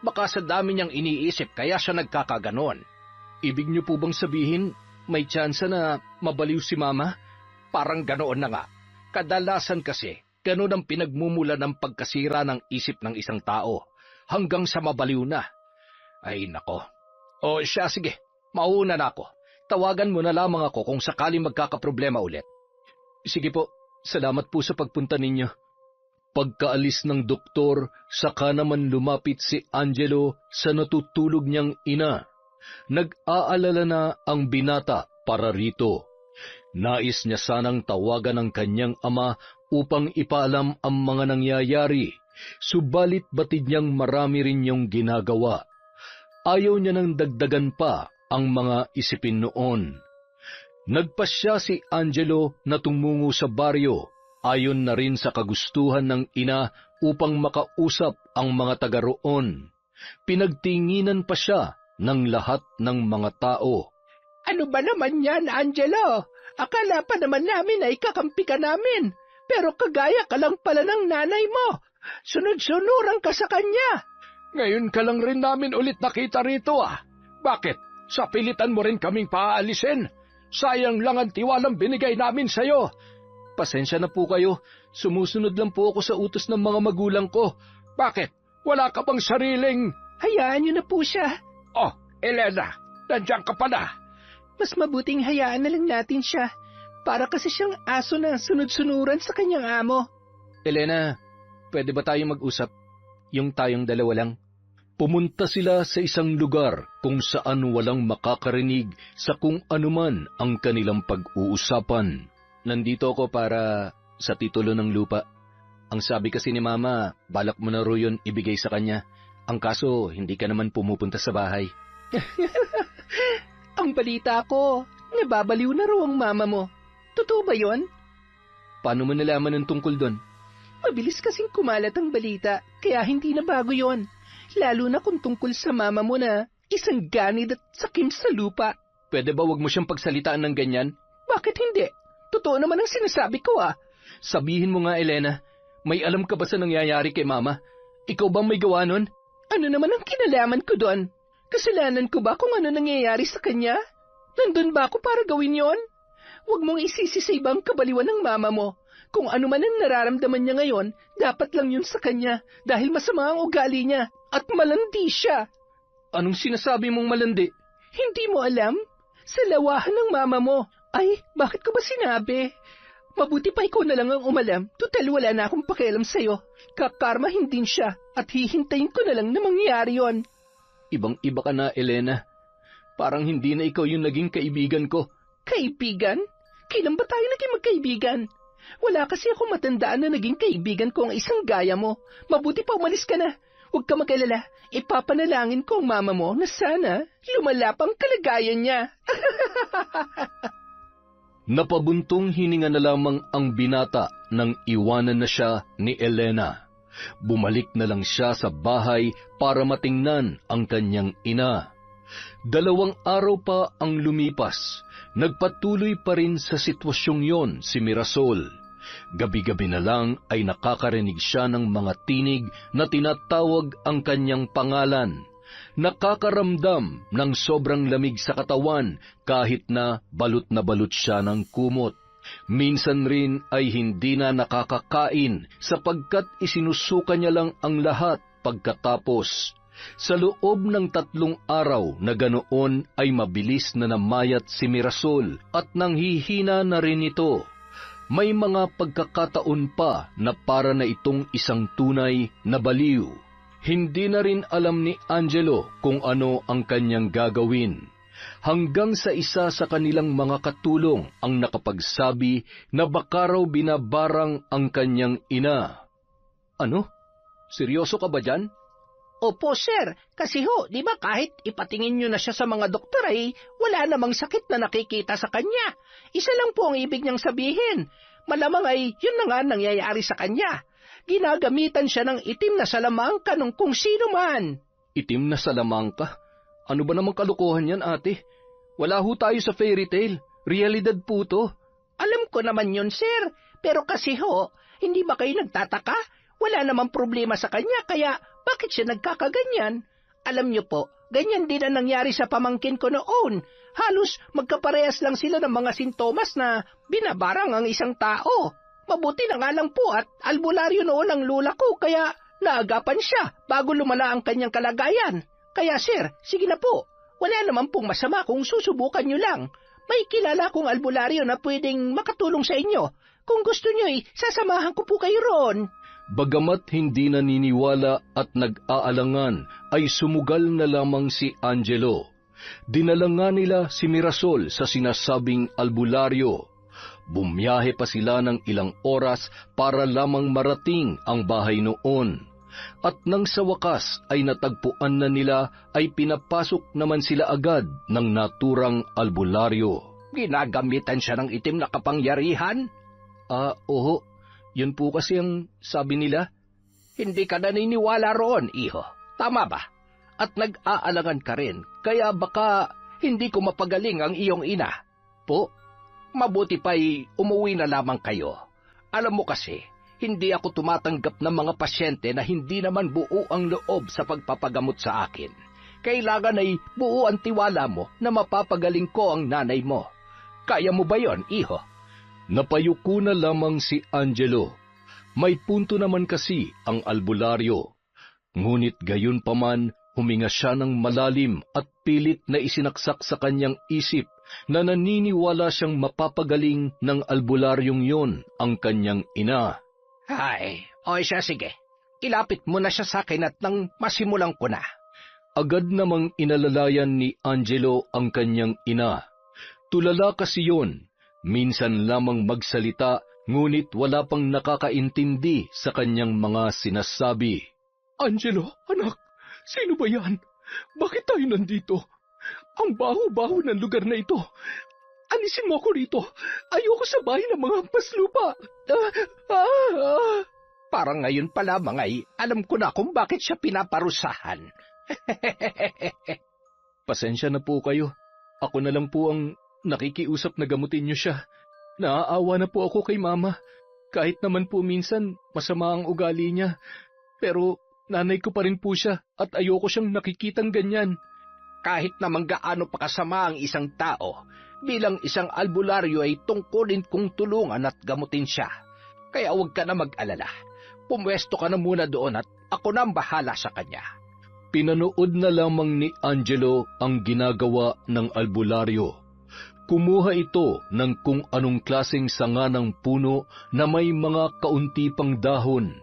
Baka sa dami niyang iniisip kaya siya nagkakaganon. Ibig niyo po bang sabihin may tsansa na mabaliw si Mama? Parang ganoon na nga. Kadalasan kasi, ganon ang pinagmumula ng pagkasira ng isip ng isang tao hanggang sa mabaliw na. Ay nako. O siya, sige, mauna na ako. Tawagan mo na lamang ako kung sakali magkakaproblema ulit. Sige po, salamat po sa pagpunta ninyo. Pagkaalis ng doktor, saka naman lumapit si Angelo sa natutulog niyang ina. Nag-aalala na ang binata para rito. Nais niya sanang tawagan ang kanyang ama upang ipaalam ang mga nangyayari, subalit batid niyang marami rin niyang ginagawa. Ayaw niya nang dagdagan pa ang mga isipin noon. Nagpasya si Angelo na tumungo sa baryo, ayon na rin sa kagustuhan ng ina upang makausap ang mga taga roon. Pinagtinginan pa siya ng lahat ng mga tao. Ano ba naman yan, Angelo? Akala pa naman namin ay kakampi ka namin. Pero kagaya ka lang pala ng nanay mo. Sunod-sunuran ka sa kanya. Ngayon ka lang rin namin ulit nakita rito ah. Bakit? Sa pilitan mo rin kaming paaalisin? Sayang lang ang tiwalang binigay namin sa'yo. Pasensya na po kayo. Sumusunod lang po ako sa utos ng mga magulang ko. Bakit? Wala ka bang sariling... Hayaan niyo na po siya. Oh, Elena, nandiyan ka pala. Mas mabuting hayaan na lang natin siya. Para kasi siyang aso na sunod-sunuran sa kanyang amo. Elena, pwede ba tayong mag-usap? Yung tayong dalawa lang. Pumunta sila sa isang lugar kung saan walang makakarinig sa kung anuman ang kanilang pag-uusapan. Nandito ako para sa titulo ng lupa. Ang sabi kasi ni Mama, balak mo na ro yun ibigay sa kanya. Ang kaso, hindi ka naman pumupunta sa bahay. Ang balita ko, nababaliw na raw ang mama mo. Totoo ba yon? Paano mo nalaman ng tungkol doon? Mabilis kasing kumalat ang balita, kaya hindi na bago yon. Lalo na kung tungkol sa mama mo na isang ganid at sakim sa lupa. Pwede ba wag mo siyang pagsalitaan ng ganyan? Bakit hindi? Totoo naman ang sinasabi ko ah. Sabihin mo nga, Elena, may alam ka ba sa nangyayari kay Mama? Ikaw bang may gawa nun? Ano naman ang kinalaman ko doon? Kasalanan ko ba kung ano nangyayari sa kanya? Nandun ba ako para gawin yon? Huwag mong isisi sa ibang kabaliwan ng mama mo. Kung ano man ang nararamdaman niya ngayon, dapat lang yun sa kanya dahil masama ang ugali niya at malandi siya. Anong sinasabi mong malandi? Hindi mo alam? Sa lawahan ng mama mo. Ay, bakit ko ba sinabi? Mabuti pa ikaw na lang ang umalam. Tutal wala na akong pakialam sa'yo. Kakarmahin din siya at hihintayin ko na lang na mangyari yon. Ibang-iba ka na, Elena. Parang hindi na ikaw yung naging kaibigan ko. Kaibigan? Kailan ba tayo naging magkaibigan? Wala kasi ako matandaan na naging kaibigan ko ang isang gaya mo. Mabuti pa umalis ka na. Huwag ka mag-alala. Ipapanalangin ko ang mama mo na sana lumala pang kalagayan niya. Napabuntong hininga na lamang ang binata nang iwanan na siya ni Elena. Bumalik na lang siya sa bahay para matingnan ang kanyang ina. 2 araw pa ang lumipas. Nagpatuloy pa rin sa sitwasyong yon si Mirasol. Gabi-gabi na lang ay nakakarinig siya ng mga tinig na tinatawag ang kanyang pangalan. Nakakaramdam ng sobrang lamig sa katawan kahit na balot siya ng kumot. Minsan rin ay hindi na nakakakain sapagkat isinusuka niya lang ang lahat pagkatapos. Sa loob ng 3 araw na ganoon ay mabilis na namayat si Mirasol at nanghihina na rin ito. May mga pagkakataon pa na para na itong isang tunay na baliw. Hindi na rin alam ni Angelo kung ano ang kanyang gagawin. Hanggang sa isa sa kanilang mga katulong ang nakapagsabi na baka raw binabarang ang kanyang ina. Ano? Seryoso ka ba dyan? Opo, sir. Kasi ho, di ba kahit ipatingin nyo na siya sa mga doktor ay wala namang sakit na nakikita sa kanya. Isa lang po ang ibig niyang sabihin. Malamang ay yun na nga nangyayari sa kanya. Ginagamitan siya ng itim na salamangka ng kung sino man. Itim na salamangka? Ano ba namang kalokohan yan, ate? Wala ho tayo sa fairy tale. Realidad po to. Alam ko naman yun, sir. Pero kasi ho, hindi ba kayo nagtataka? Wala namang problema sa kanya, kaya bakit siya nagkakaganyan? Alam niyo po, ganyan din ang nangyari sa pamangkin ko noon. Halos magkaparehas lang sila ng mga sintomas na binabarang ang isang tao. Mabuti na nga lang po at albularyo noon ang lula ko, kaya naagapan siya bago lumala ang kanyang kalagayan. Kaya sir, sige na po. Wala naman pong masama kung susubukan nyo lang. May kilala kong albularyo na pwedeng makatulong sa inyo. Kung gusto nyo sasamahan ko po kayo roon. Bagamat hindi naniniwala at nag-aalangan, ay sumugal na lamang si Angelo. Dinala nga nila si Mirasol sa sinasabing albularyo. Bumiyahe pa sila ng ilang oras para lamang marating ang bahay noon. At nang sa wakas ay natagpuan na nila, ay pinapasok naman sila agad ng naturang albularyo. Ginagamitan siya ng itim na kapangyarihan? Oo. Yun po kasi ang sabi nila. Hindi ka naniniwala roon, iho. Tama ba? At nag-aalangan ka rin, kaya baka hindi ko mapagaling ang iyong ina. Po, mabuti pa'y umuwi na lamang kayo. Alam mo kasi, hindi ako tumatanggap ng mga pasyente na hindi naman buo ang loob sa pagpapagamot sa akin. Kailangan ay buo ang tiwala mo na mapapagaling ko ang nanay mo. Kaya mo ba yon, iho? Napayuko na lamang si Angelo. May punto naman kasi ang albularyo. Ngunit gayon paman, huminga siya ng malalim at pilit na isinaksak sa kanyang isip na naniniwala siyang mapapagaling ng albularyong yon ang kanyang ina. Ay, o siya sige. Ilapit mo na siya sa akin at nang masimulan ko na. Agad namang inalalayan ni Angelo ang kanyang ina. Tulala kasi yon. Minsan lamang magsalita, ngunit wala pang nakakaintindi sa kanyang mga sinasabi. Angelo, anak, sino ba yan? Bakit tayo nandito? Ang baho-baho ng lugar na ito. Alisin mo ako rito. Ayoko sa bahay ng mga paslupa. Parang ngayon pa lamang ay alam ko na kung bakit siya pinaparusahan. Pasensya na po kayo. Ako na lang po ang nakikiusap na gamutin niyo siya. Naaawa na po ako kay Mama. Kahit naman po minsan masama ang ugali niya. Pero nanay ko pa rin po siya at ayoko siyang nakikitang ganyan. Kahit naman gaano pa kasama ang isang tao, Bilang isang albularyo ay tungkulin kong tulungan at gamutin siya. Kaya huwag ka na mag-alala. Pumwesto ka na muna doon at ako na ang bahala sa kanya. Pinanood na lamang ni Angelo ang ginagawa ng albularyo. Kumuha ito ng kung anong klaseng sanga ng puno na may mga kaunti pang dahon.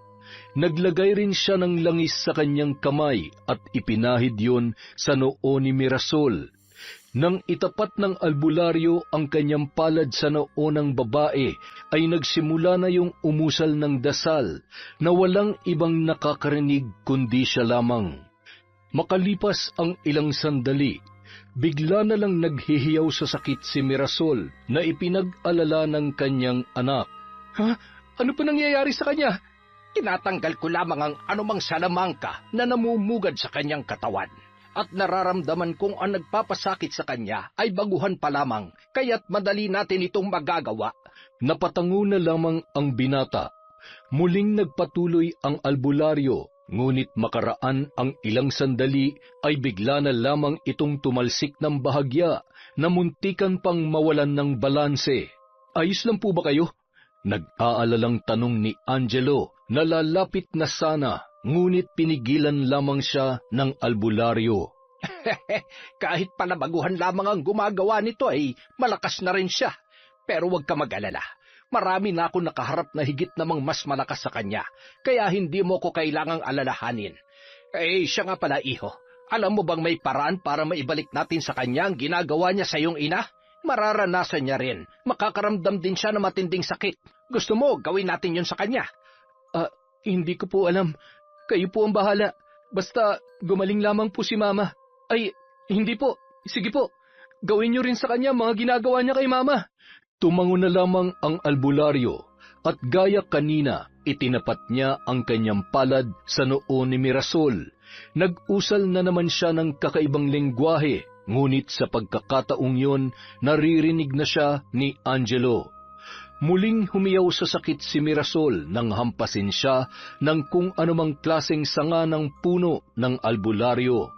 Naglagay rin siya ng langis sa kanyang kamay at ipinahid yon sa noo ni Mirasol. Nang itapat ng albularyo ang kanyang palad sa noo ng babae, ay nagsimula na yung umusal ng dasal na walang ibang nakakarinig kundi siya lamang. Makalipas ang ilang sandali, bigla na lang naghihiyaw sa sakit si Mirasol na ipinag-alala ng kanyang anak. Ha? Ano pa nangyayari sa kanya? Tinatanggal ko lamang ang anumang salamangka na namumugad sa kanyang katawan. At nararamdaman kong ang nagpapasakit sa kanya ay baguhan pa lamang, kaya't madali natin itong magagawa. Napatango na lamang ang binata. Muling nagpatuloy ang albularyo, ngunit makaraan ang ilang sandali ay bigla na lamang itong tumalsik ng bahagya na muntikan pang mawalan ng balanse. Ayos lang po ba kayo? Nag-aalalang tanong ni Angelo na lalapit na sana, ngunit pinigilan lamang siya ng albularyo. Kahit palabaguhan lamang ang gumagawa nito ay malakas na rin siya. Pero huwag ka mag-alala. Marami na ako nakaharap na higit namang mas malakas sa kanya, kaya hindi mo ko kailangang alalahanin. Siya nga pala, iho. Alam mo bang may paraan para maibalik natin sa kanya ang ginagawa niya sa iyong ina? Mararanasan niya rin. Makakaramdam din siya ng matinding sakit. Gusto mo, gawin natin yun sa kanya? Hindi ko po alam. Kayo po ang bahala. Basta gumaling lamang po si Mama. Ay, hindi po. Sige po. Gawin niyo rin sa kanya mga ginagawa niya kay Mama. Tumango na lamang ang albularyo at gaya kanina, itinapat niya ang kanyang palad sa noo ni Mirasol. Nag-usal na naman siya ng kakaibang lengguwahe, ngunit sa pagkakataong yon, naririnig na siya ni Angelo. Muling humiyaw sa sakit si Mirasol nang hampasin siya ng kung anumang klaseng sanga ng puno ng albularyo.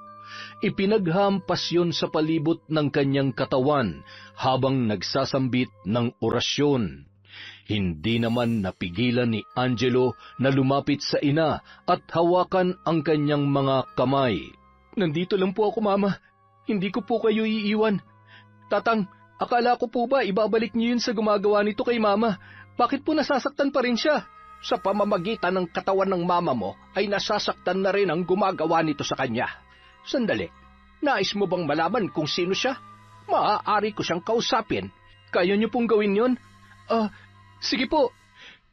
Ipinaghampas yon sa palibot ng kanyang katawan habang nagsasambit ng orasyon. Hindi naman napigilan ni Angelo na lumapit sa ina at hawakan ang kanyang mga kamay. Nandito lang po ako, Mama. Hindi ko po kayo iiwan. Tatang, akala ko po ba ibabalik niyo yun sa gumagawa nito kay Mama? Bakit po nasasaktan pa rin siya? Sa pamamagitan ng katawan ng mama mo ay nasasaktan na rin ang gumagawa nito sa kanya. Sandali, nais mo bang malaman kung sino siya? Maaari ko siyang kausapin. Kaya niyo pong gawin yon? Sige po.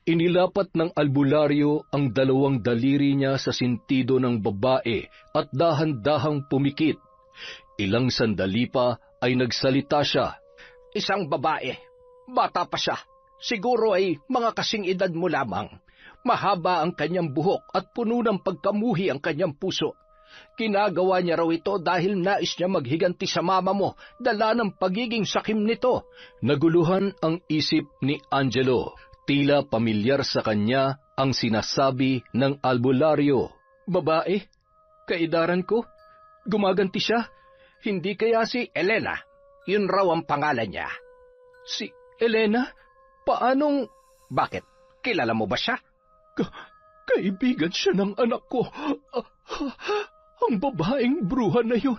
Inilapat ng albularyo ang dalawang daliri niya sa sintido ng babae at dahan-dahang pumikit. Ilang sandali pa ay nagsalita siya. Isang babae. Bata pa siya. Siguro ay mga kasing edad mo lamang. Mahaba ang kanyang buhok at puno ng pagkamuhi ang kanyang puso. Ginagawa niya raw ito dahil nais niya maghiganti sa mama mo, dala ng pagiging sakim nito. Naguluhan ang isip ni Angelo. Tila pamilyar sa kanya ang sinasabi ng albularyo. Babae? Kaedaran ko? Gumaganti siya? Hindi kaya si Elena? Yun raw ang pangalan niya. Si Elena? Paanong... Bakit? Kilala mo ba siya? Kaibigan siya ng anak ko. Ang babaeng bruha na yun.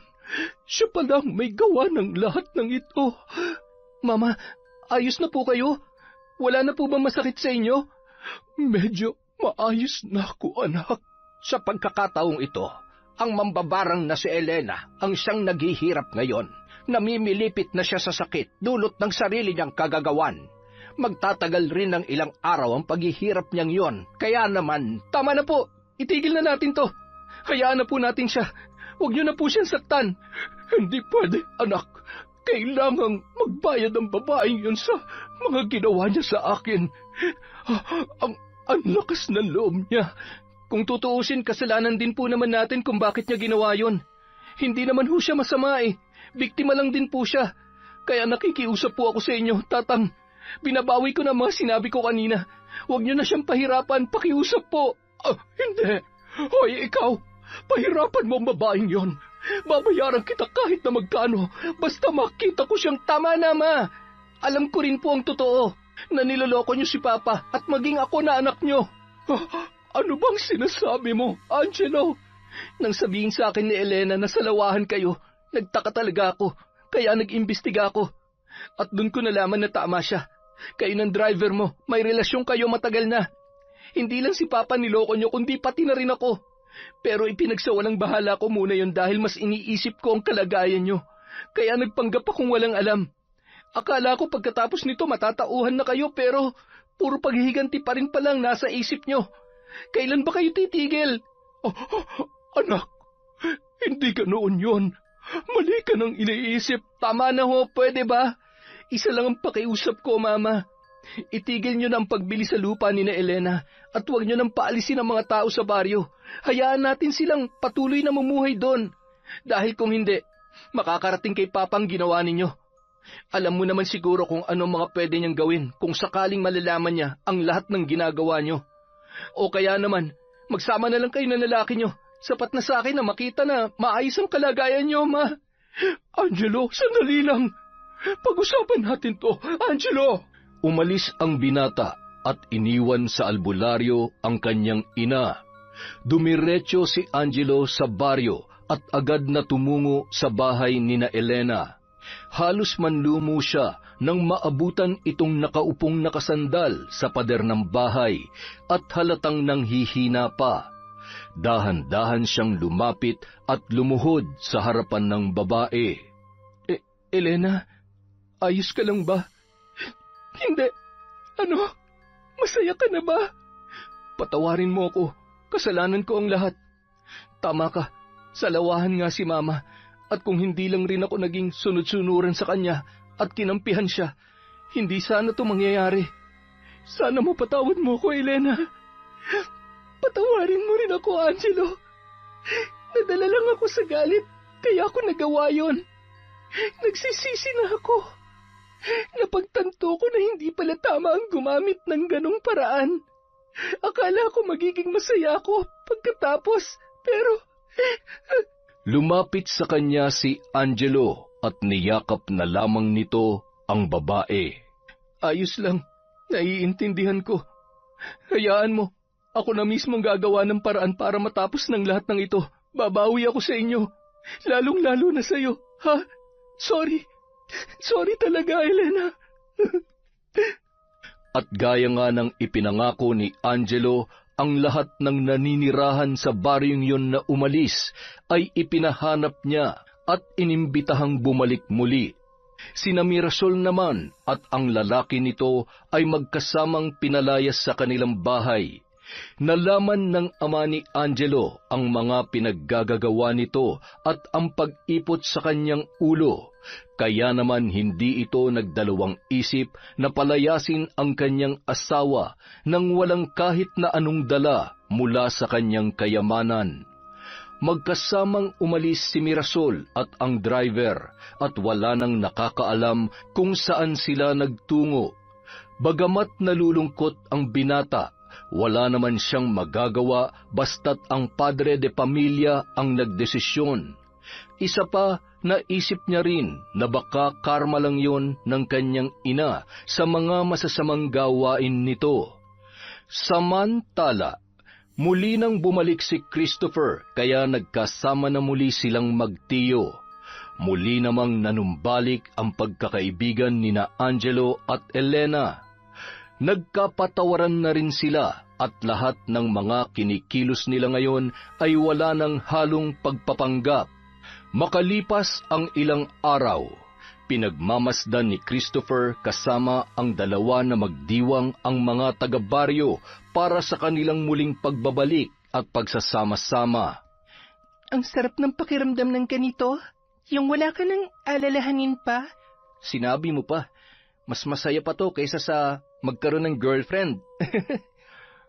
Siya palang may gawa ng lahat ng ito. Mama, ayos na po kayo? Wala na po ba masakit sa inyo? Medyo maayos na ako, anak. Sa pagkakataong ito, ang mambabarang na si Elena ang siyang naghihirap ngayon. Namimilipit na siya sa sakit dulot ng sarili niyang kagagawan. Magtatagal rin ng ilang araw ang paghihirap niyang yon. Kaya naman... Tama na po! Itigil na natin to! Hayaan na po natin siya! Huwag niyo na po siyang saktan! Hindi pwede, anak! Kailangang magbayad ang babaeng yun sa mga ginawa niya sa akin. Ang lakas ng loob niya. Kung tutuusin, kasalanan din po naman natin kung bakit niya ginawa yun. Hindi naman ho siya masama eh. Biktima lang din po siya. Kaya nakikiusap po ako sa inyo, Tatang. Binabawi ko na mga sinabi ko kanina. Huwag niyo na siyang pahirapan, pakiusap po. Hindi. Hoy, ikaw, pahirapan mo ang babaeng yon. Babayaran kita kahit na magkano, basta makita ko siyang Tama na, Ma. Alam ko rin po ang totoo, na niloloko niyo si Papa at maging ako na anak niyo. Ano bang sinasabi mo, Angelo? Nang sabihin sa akin ni Elena na salawahan kayo, nagtaka talaga ako, kaya nag-imbestiga ako. At doon ko nalaman na tama siya. Kayo ng driver mo, may relasyon kayo matagal na. Hindi lang si Papa niloko niyo, kundi pati na rin ako. Pero ipinagsawalang bahala ko muna yon dahil mas iniisip ko ang kalagayan niyo. Kaya nagpanggap akong walang alam. Akala ko pagkatapos nito matatauhan na kayo, pero puro paghihiganti pa rin palang nasa isip niyo. Kailan ba kayo titigil? Anak, hindi ganoon yon. Mali ka nang iniisip. Tama na ho, pwede ba? Isa lang ang pakiusap ko, Mama. Itigil niyo na ang pagbili sa lupa ni na Elena at huwag niyo nang paalisin ang mga tao sa baryo. Hayaan natin silang patuloy na mumuhay doon. Dahil kung hindi, makakarating kay Papa ang ginawa ninyo. Alam mo naman siguro kung ano mga pwede niyang gawin kung sakaling malalaman niya ang lahat ng ginagawa niyo. O kaya naman, magsama na lang kayo ng lalaki niyo. Sapat na sa akin na makita na maayos ang kalagayan niyo, Ma. Angelo, sandali lang. Pag-usapan natin to, Angelo. Umalis ang binata at iniwan sa albularyo ang kanyang ina. Dumiretso si Angelo sa baryo at agad na tumungo sa bahay ni na Elena. Halos manlumo siya nang maabutan itong nakaupong nakasandal sa pader ng bahay at halatang nanghihina pa. Dahan-dahan siyang lumapit at lumuhod sa harapan ng babae. Elena, ayos ka lang ba? Hindi. Ano? Masaya ka na ba? Patawarin mo ako. Kasalanan ko ang lahat. Tama ka. Salawahan nga si Mama. At kung hindi lang rin ako naging sunod-sunuran sa kanya at kinampihan siya, hindi sana ito mangyayari. Sana mapatawad mo ko, Elena. Patawarin mo rin ako, Angelo. Nadala lang ako sa galit, kaya ako nagawa yon. Nagsisisi na ako. Napagtanto ko na hindi pala tama ang gumamit ng ganong paraan. Akala ko magiging masaya ako pagkatapos, pero... Lumapit sa kanya si Angelo at niyakap na lamang nito ang babae. Ayos lang, naiintindihan ko. Hayaan mo, ako na mismo gagawa ng paraan para matapos ng lahat ng ito. Babawi ako sa inyo, lalong-lalo na sa'yo, ha? Sorry. Sorry talaga, Elena. At gaya nga ng ipinangako ni Angelo, ang lahat ng naninirahan sa baryong yon na umalis ay ipinahanap niya at inimbitahang bumalik muli. Sina Mirasol naman at ang lalaki nito ay magkasamang pinalayas sa kanilang bahay. Nalaman ng ama ni Angelo ang mga pinaggagawa nito at ang pag-ipot sa kanyang ulo, kaya naman hindi ito nagdalawang isip na palayasin ang kanyang asawa nang walang kahit na anong dala mula sa kanyang kayamanan. Magkasamang umalis si Mirasol at ang driver at wala nang nakakaalam kung saan sila nagtungo. Bagamat nalulungkot ang binata, wala naman siyang magagawa basta't ang padre de pamilya ang nagdesisyon. Isa pa, naisip niya rin na baka karma lang yon ng kanyang ina sa mga masasamang gawain nito. Samantala, muli nang bumalik si Christopher kaya nagkasama na muli silang magtiyo. Muli namang nanumbalik ang pagkakaibigan nina Angelo at Elena. Nagkapatawaran na rin sila at lahat ng mga kinikilos nila ngayon ay wala ng halong pagpapanggap. Makalipas ang ilang araw, pinagmamasdan ni Christopher kasama ang dalawa na magdiwang ang mga taga-baryo para sa kanilang muling pagbabalik at pagsasama-sama. Ang sarap ng pakiramdam ng ganito, yung wala ka nang alalahanin pa. Sinabi mo pa, mas masaya pa to kaysa sa magkaroon ng girlfriend.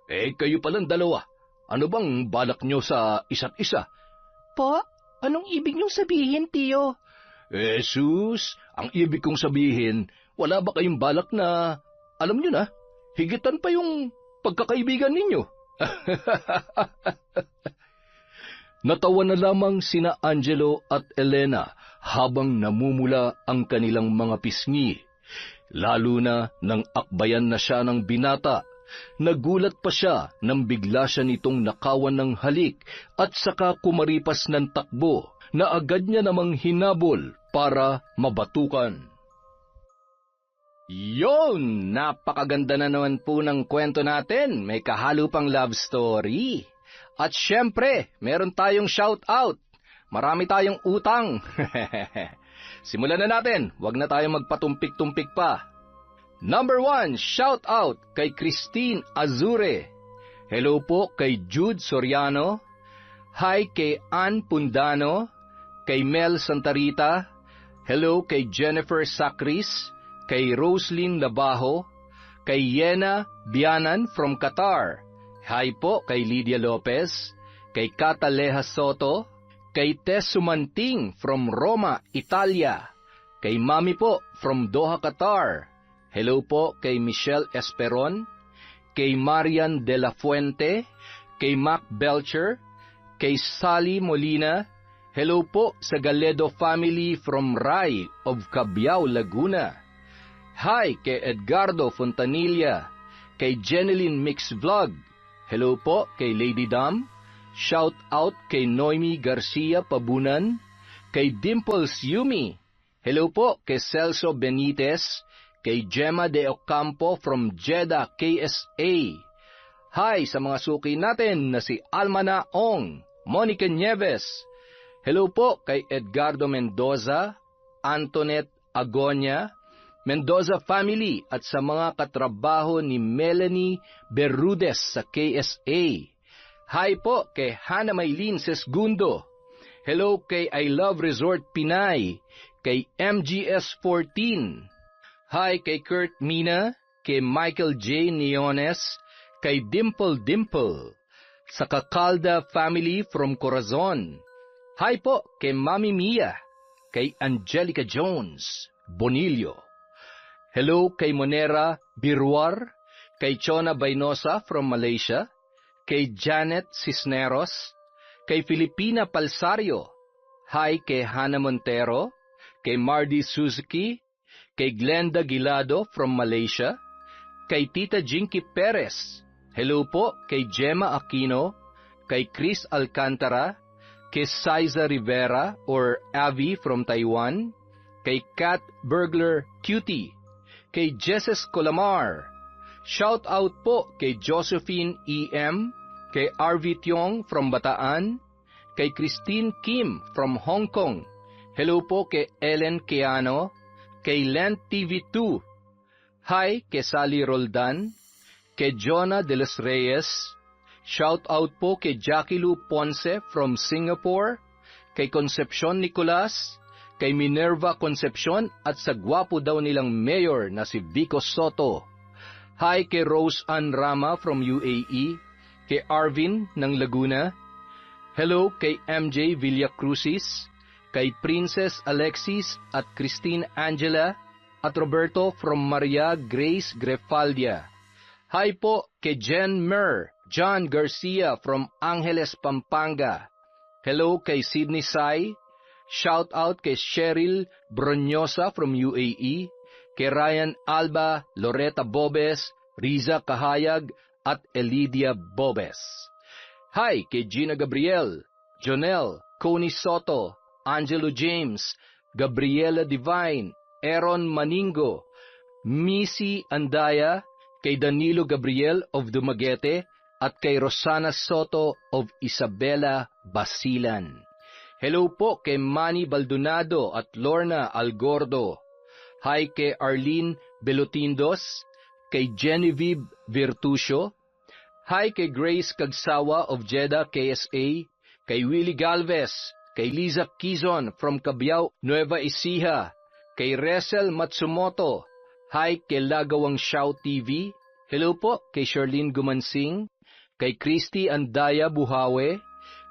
Kayo palang dalawa. Ano bang balak nyo sa isa't isa? Po? Anong ibig niyong sabihin, Tiyo? Jesus, ang ibig kong sabihin, wala ba kayong balak na, alam nyo na, higitan pa yung pagkakaibigan ninyo? Natawa na lamang sina Angelo at Elena habang namumula ang kanilang mga pisngi. Lalo na nang akbayan na siya ng binata. Nagulat pa siya nang bigla siya nitong nakawan ng halik at saka kumaripas ng takbo na agad niya namang hinabol para mabatukan. Yon! Napakaganda na naman po ng kwento natin. May kahalo pang love story. At syempre, meron tayong shout-out. Marami tayong utang. Simulan na natin. Huwag na tayong magpatumpik-tumpik pa. Number 1, shout-out kay Christine Azure. Hello po kay Jude Soriano. Hi kay Ann Pundano. Kay Mel Santarita. Hello kay Jennifer Sacris. Kay Roslyn Labajo. Kay Yena Bianan from Qatar. Hi po kay Lydia Lopez. Kay Cata Leja Soto. Kay Tess Sumanting from Roma, Italia. Kay Mami po from Doha, Qatar. Hello po kay Michelle Esperon, kay Marian de la Fuente, kay Mac Belcher, kay Sally Molina. Hello po sa Galedo family from Rai of Cabiao, Laguna. Hi kay Edgardo Fontanilla, kay Jeneline Mix Vlog. Hello po kay Lady Dam. Shout out kay Noemi Garcia Pabunan, kay Dimples Yumi. Hello po kay Celso Benitez, kay Gemma de Ocampo from Jeddah, KSA. Hi sa mga suki natin na si Almana Ong, Monica Nieves. Hello po kay Edgardo Mendoza, Antoinette Agonia, Mendoza family at sa mga katrabaho ni Melanie Berrudes sa KSA. Hi po kay Hannah Maylin Sesgundo. Hello kay I Love Resort Pinay, kay MGS 14. Hi kay Kurt Mina, kay Michael J. Neones, kay Dimple Dimple, sa Kakalda family from Corazon. Hi po kay Mami Mia, kay Angelica Jones, Bonillo. Hello kay Monera Birwar, kay Chona Bainosa from Malaysia, kay Janet Cisneros, kay Filipina Palsario. Hi kay Hannah Montero, kay Mardy Suzuki, kay Glenda Gilado from Malaysia, kay Tita Jinky Perez. Hello po kay Gemma Aquino, kay Chris Alcantara, kay Saiza Rivera or Avi from Taiwan, kay Kat Burglar Cutie, kay Jesses Colamar. Shout out po kay Josephine E.M., kay RV Tiong from Bataan, kay Christine Kim from Hong Kong. Hello po kay Ellen Keano, kay Lent TV2. Hi kay Sally Roldan, kay Jonah de los Reyes. Shout out po kay Jackie Lou Ponce from Singapore, kay Concepcion Nicolas, kay Minerva Concepcion at sa gwapo daw nilang mayor na si Vico Soto. Hi kay Rose Ann Rama from UAE, kay Arvin ng Laguna. Hello kay MJ Villacrucis, kay Princess Alexis at Christine Angela at Roberto from Maria Grace Grefaldia. Hi po kay Jen Mer, John Garcia from Angeles, Pampanga. Hello kay Sydney Sai. Shout out kay Cheryl Bronyosa from UAE, kay Ryan Alba, Loretta Bobes, Riza Kahayag at Elidia Bobes. Hi kay Gina Gabriel, Jonel, Connie Soto, Angelo James, Gabriela Divine, Aaron Maningo, Missy Andaya, kay Danilo Gabriel of Dumaguete, at kay Rosana Soto of Isabela, Basilan. Hello po kay Manny Baldonado at Lorna Algordo. Hi kay Arlene Belotindos, kay Genevieve Virtusio. Hi kay Grace Kagsawa of Jeddah, KSA, kay Willie Galvez, kay Liza Quizon from Cabiao, Nueva Ecija, kay Resel Matsumoto. Hi kay Lagawang Xiao TV. Hello po kay Charlene Gumansing, kay Christy Andaya Buhawe,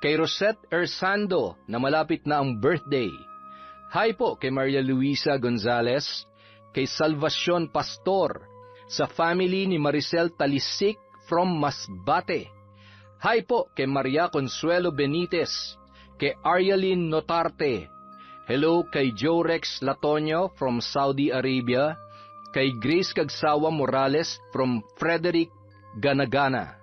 kay Rosette Ersando na malapit na ang birthday. Hi po kay Maria Luisa Gonzalez, kay Salvacion Pastor, sa family ni Maricel Talisik from Masbate. Hi po kay Maria Consuelo Benitez, kay Aryaline Notarte. Hello kay Jorex Latonio from Saudi Arabia, kay Grace Kagsawa Morales from Frederick, Ganagana.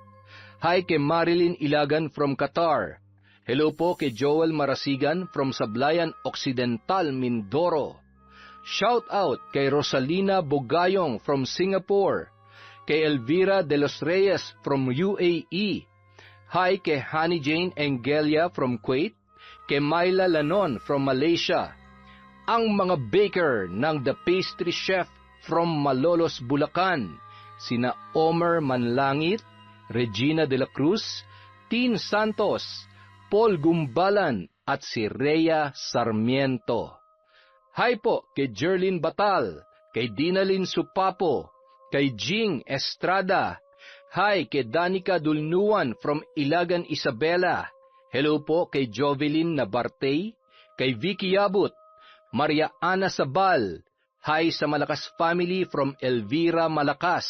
Hi kay Marilyn Ilagan from Qatar. Hello po kay Joel Marasigan from Sablayan Occidental, Mindoro. Shout out kay Rosalina Bogayong from Singapore, kay Elvira de los Reyes from UAE. Hi kay Honey Jane Engelia from Kuwait, kay Myla Lanon from Malaysia. Ang mga baker ng The Pastry Chef from Malolos, Bulacan, sina Omer Manlangit, Regina de la Cruz, Tin Santos, Paul Gumbalan at si Rhea Sarmiento. Hi po kay Jerlyn Batal, kay Dinalyn Supapo, kay Jing Estrada. Hi kay Danica Dulnuan from Ilagan, Isabela. Hello po kay Jovelyn Nabartey, kay Vicky Yabut, Maria Ana Sabal. Hi sa Malakas family from Elvira Malakas.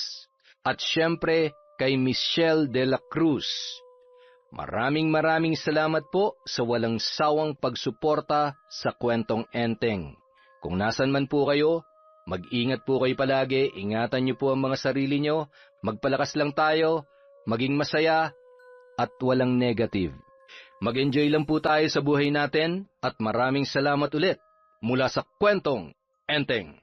At syempre kay Michelle de la Cruz. Maraming salamat po sa walang sawang pagsuporta sa Kwentong Enteng. Kung nasan man po kayo, mag-ingat po kayo palagi, ingatan niyo po ang mga sarili niyo, magpalakas lang tayo, maging masaya, at walang negative. Mag-enjoy lang po tayo sa buhay natin, at maraming salamat ulit mula sa Kwentong Enteng.